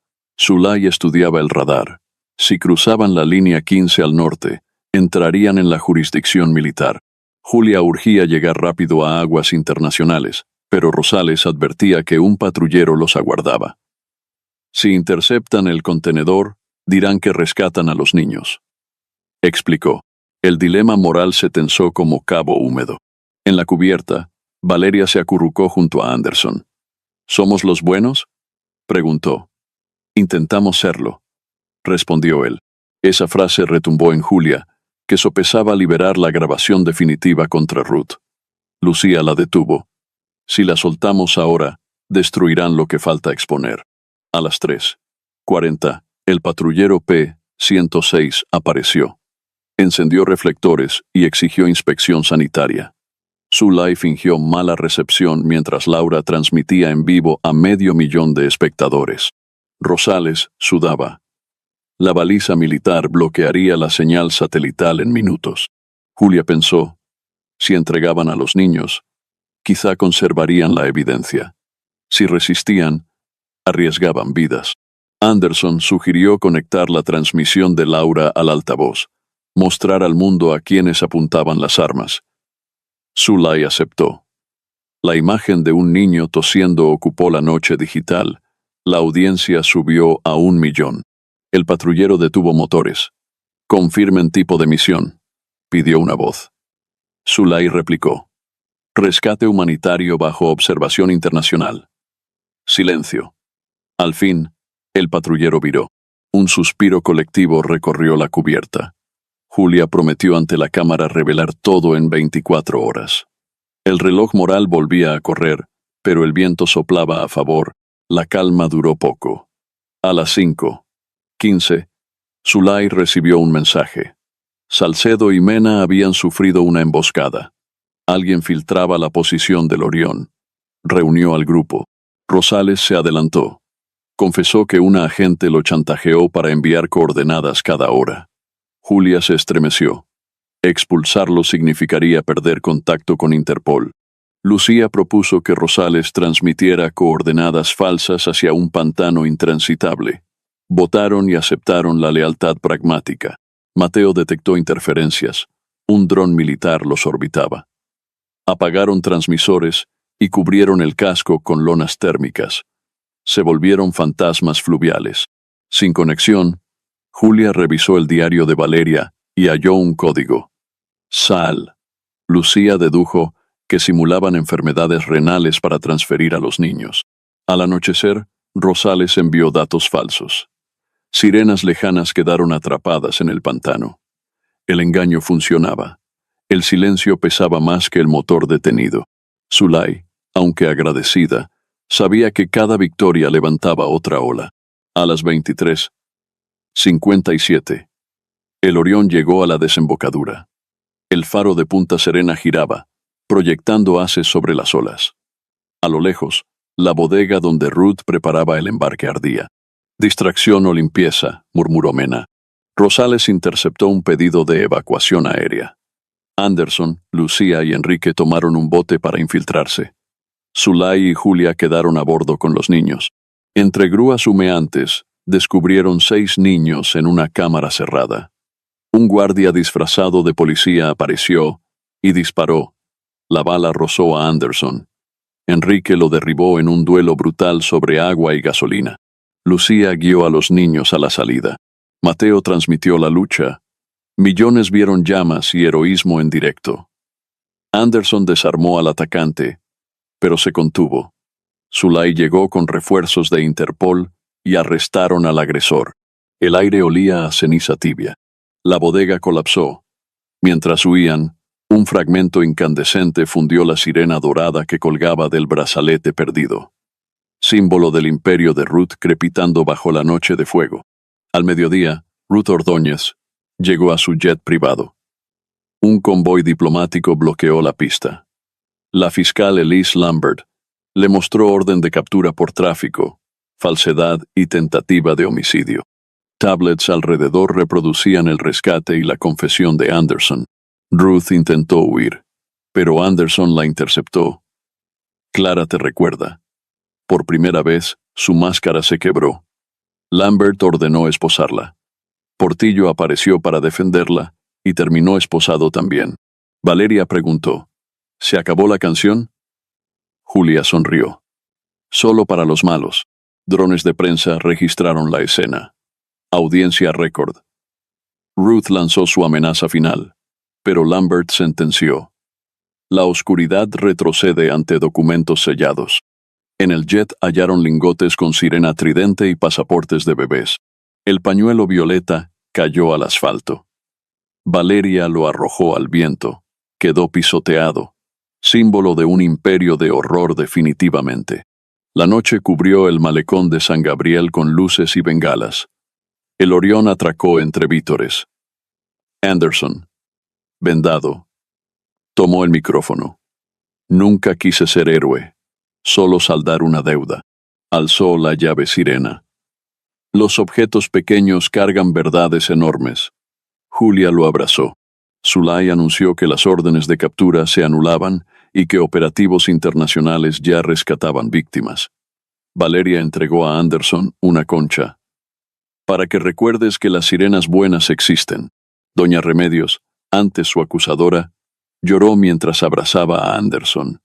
Zulay estudiaba el radar. Si cruzaban la línea 15 al norte, entrarían en la jurisdicción militar. Julia urgía llegar rápido a aguas internacionales, pero Rosales advertía que un patrullero los aguardaba. Si interceptan el contenedor, dirán que rescatan a los niños. Explicó. El dilema moral se tensó como cabo húmedo. En la cubierta, Valeria se acurrucó junto a Anderson. ¿Somos los buenos?, preguntó. Intentamos serlo, respondió él. Esa frase retumbó en Julia, que sopesaba liberar la grabación definitiva contra Ruth. Lucía la detuvo. Si la soltamos ahora, destruirán lo que falta exponer. A las 3:40, el patrullero P-106 apareció. Encendió reflectores y exigió inspección sanitaria. Zulay fingió mala recepción mientras Laura transmitía en vivo a 500,000 de espectadores. Rosales sudaba. La baliza militar bloquearía la señal satelital en minutos. Julia pensó, si entregaban a los niños, quizá conservarían la evidencia. Si resistían, arriesgaban vidas. Anderson sugirió conectar la transmisión de Laura al altavoz, mostrar al mundo a quienes apuntaban las armas. Zulay aceptó. La imagen de un niño tosiendo ocupó la noche digital. La audiencia subió a 1,000,000. El patrullero detuvo motores. Confirmen tipo de misión, pidió una voz. Zulay replicó. Rescate humanitario bajo observación internacional. Silencio. Al fin, el patrullero viró. Un suspiro colectivo recorrió la cubierta. Julia prometió ante la cámara revelar todo en 24 horas. El reloj moral volvía a correr, pero el viento soplaba a favor. La calma duró poco. A las 5:15, Zulay recibió un mensaje. Salcedo y Mena habían sufrido una emboscada. Alguien filtraba la posición del Orión. Reunió al grupo. Rosales se adelantó. Confesó que una agente lo chantajeó para enviar coordenadas cada hora. Julia se estremeció. Expulsarlo significaría perder contacto con Interpol. Lucía propuso que Rosales transmitiera coordenadas falsas hacia un pantano intransitable. Votaron y aceptaron la lealtad pragmática. Mateo detectó interferencias. Un dron militar los orbitaba. Apagaron transmisores y cubrieron el casco con lonas térmicas. Se volvieron fantasmas fluviales. Sin conexión, Julia revisó el diario de Valeria y halló un código. Sal. Lucía dedujo que simulaban enfermedades renales para transferir a los niños. Al anochecer, Rosales envió datos falsos. Sirenas lejanas quedaron atrapadas en el pantano. El engaño funcionaba. El silencio pesaba más que el motor detenido. Zulay, aunque agradecida, sabía que cada victoria levantaba otra ola. A las 23:57. El Orión llegó a la desembocadura. El faro de Punta Serena giraba, proyectando haces sobre las olas. A lo lejos, La bodega donde Ruth preparaba el embarque ardía. Distracción o limpieza, murmuró Mena. Rosales interceptó un pedido de evacuación aérea. Anderson, Lucía y Enrique tomaron un bote para infiltrarse. Zulay y Julia quedaron a bordo con los niños. Entre grúas humeantes, descubrieron 6 niños en una cámara cerrada. Un guardia disfrazado de policía apareció y disparó. La bala rozó a Anderson. Enrique lo derribó en un duelo brutal sobre agua y gasolina. Lucía guió a los niños a la salida. Mateo transmitió la lucha. Millones vieron llamas y heroísmo en directo. Anderson desarmó al atacante, pero se contuvo. Zulay llegó con refuerzos de Interpol y arrestaron al agresor. El aire olía a ceniza tibia. La bodega colapsó. Mientras huían, un fragmento incandescente fundió la sirena dorada que colgaba del brazalete perdido. Símbolo del imperio de Ruth crepitando bajo la noche de fuego. Al mediodía, Ruth Ordóñez llegó a su jet privado. Un convoy diplomático bloqueó la pista. La fiscal Elise Lambert le mostró orden de captura por tráfico, falsedad y tentativa de homicidio. Tablets alrededor reproducían el rescate y la confesión de Anderson. Ruth intentó huir, pero Anderson la interceptó. Clara te recuerda. Por primera vez, su máscara se quebró. Lambert ordenó esposarla. Portillo apareció para defenderla y terminó esposado también. Valeria preguntó, ¿se acabó la canción? Julia sonrió. Solo para los malos. Drones de prensa registraron la escena. Audiencia récord. Ruth lanzó su amenaza final, pero Lambert sentenció. La oscuridad retrocede ante documentos sellados. En el jet hallaron lingotes con sirena tridente y pasaportes de bebés. El pañuelo violeta cayó al asfalto. Valeria lo arrojó al viento. Quedó pisoteado. Símbolo de un imperio de horror definitivamente. La noche cubrió el malecón de San Gabriel con luces y bengalas. El Orión atracó entre vítores. Anderson, vendado, tomó el micrófono. Nunca quise ser héroe, solo saldar una deuda. Alzó la llave sirena. Los objetos pequeños cargan verdades enormes. Julia lo abrazó. Zulay anunció que las órdenes de captura se anulaban y que operativos internacionales ya rescataban víctimas. Valeria entregó a Anderson una concha. Para que recuerdes que las sirenas buenas existen. Doña Remedios, antes su acusadora, lloró mientras abrazaba a Anderson.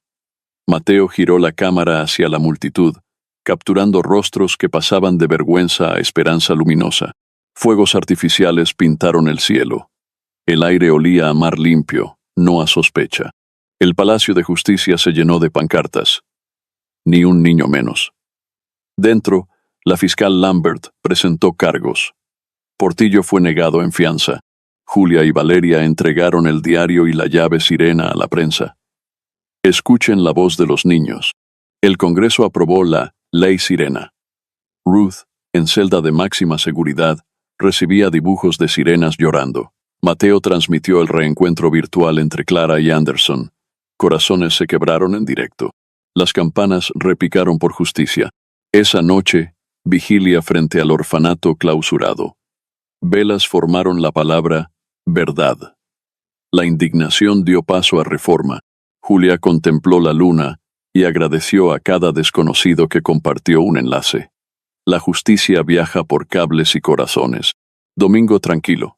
Mateo giró la cámara hacia la multitud, capturando rostros que pasaban de vergüenza a esperanza luminosa. Fuegos artificiales pintaron el cielo. El aire olía a mar limpio, no a sospecha. El Palacio de Justicia se llenó de pancartas. Ni un niño menos. Dentro, la fiscal Lambert presentó cargos. Portillo fue negado en fianza. Julia y Valeria entregaron el diario y la llave sirena a la prensa. Escuchen la voz de los niños. El Congreso aprobó la Ley Sirena. Ruth, en celda de máxima seguridad, recibía dibujos de sirenas llorando. Mateo transmitió el reencuentro virtual entre Clara y Anderson. Corazones se quebraron en directo. Las campanas repicaron por justicia. Esa noche, vigilia frente al orfanato clausurado. Velas formaron la palabra verdad. La indignación dio paso a reforma. Julia contempló la luna y agradeció a cada desconocido que compartió un enlace. La justicia viaja por cables y corazones. Domingo tranquilo.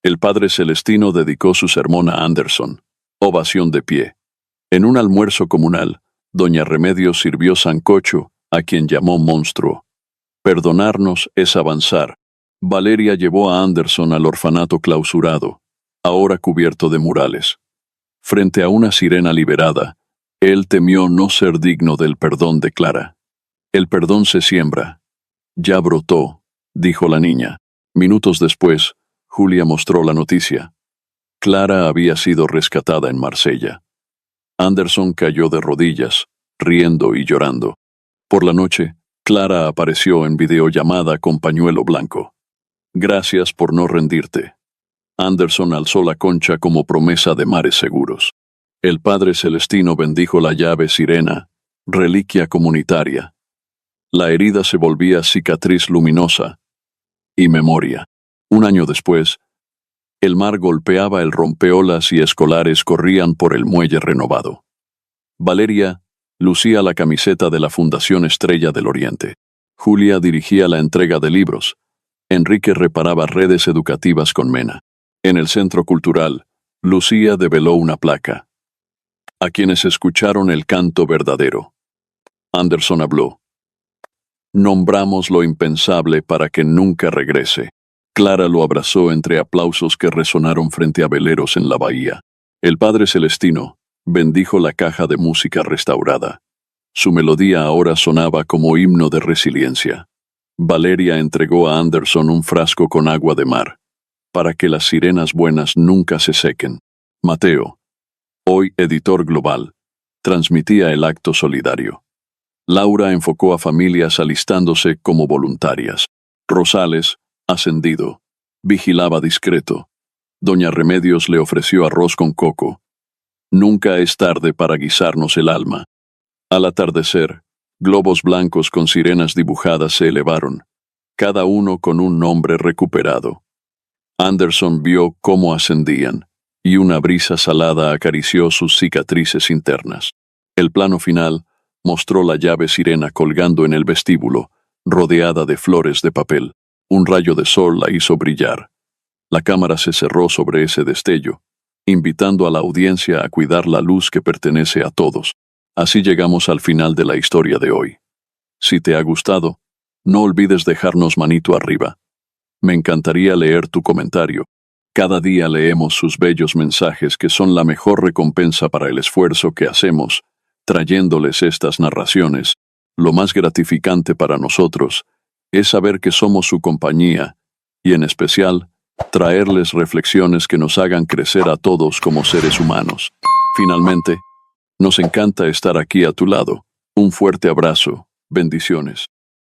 El padre Celestino dedicó su sermón a Anderson. Ovación de pie. En un almuerzo comunal, doña Remedios sirvió sancocho, a quien llamó monstruo. Perdonarnos es avanzar. Valeria llevó a Anderson al orfanato clausurado, ahora cubierto de murales. Frente a una sirena liberada, él temió no ser digno del perdón de Clara. El perdón se siembra. Ya brotó, dijo la niña. Minutos después, Julia mostró la noticia. Clara había sido rescatada en Marsella. Anderson cayó de rodillas, riendo y llorando. Por la noche, Clara apareció en videollamada con pañuelo blanco. Gracias por no rendirte. Anderson alzó la concha como promesa de mares seguros. El padre Celestino bendijo la llave sirena, reliquia comunitaria. La herida se volvía cicatriz luminosa y memoria. Un año después, el mar golpeaba el rompeolas y escolares corrían por el muelle renovado. Valeria lucía la camiseta de la Fundación Estrella del Oriente. Julia dirigía la entrega de libros. Enrique reparaba redes educativas con Mena. En el Centro Cultural, Lucía develó una placa. A quienes escucharon el canto verdadero. Anderson habló. Nombramos lo impensable para que nunca regrese. Clara lo abrazó entre aplausos que resonaron frente a veleros en la bahía. El Padre Celestino bendijo la caja de música restaurada. Su melodía ahora sonaba como himno de resiliencia. Valeria entregó a Anderson un frasco con agua de mar, para que las sirenas buenas nunca se sequen. Mateo, hoy editor global, transmitía el acto solidario. Laura enfocó a familias alistándose como voluntarias. Rosales, ascendido, vigilaba discreto. Doña Remedios le ofreció arroz con coco. Nunca es tarde para guisarnos el alma. Al atardecer, globos blancos con sirenas dibujadas se elevaron, cada uno con un nombre recuperado. Anderson vio cómo ascendían, y una brisa salada acarició sus cicatrices internas. El plano final mostró la llave sirena colgando en el vestíbulo, rodeada de flores de papel. Un rayo de sol la hizo brillar. La cámara se cerró sobre ese destello, invitando a la audiencia a cuidar la luz que pertenece a todos. Así llegamos al final de la historia de hoy. Si te ha gustado, no olvides dejarnos manito arriba. Me encantaría leer tu comentario. Cada día leemos sus bellos mensajes que son la mejor recompensa para el esfuerzo que hacemos, trayéndoles estas narraciones. Lo más gratificante para nosotros es saber que somos su compañía y, en especial, traerles reflexiones que nos hagan crecer a todos como seres humanos. Finalmente, nos encanta estar aquí a tu lado. Un fuerte abrazo. Bendiciones.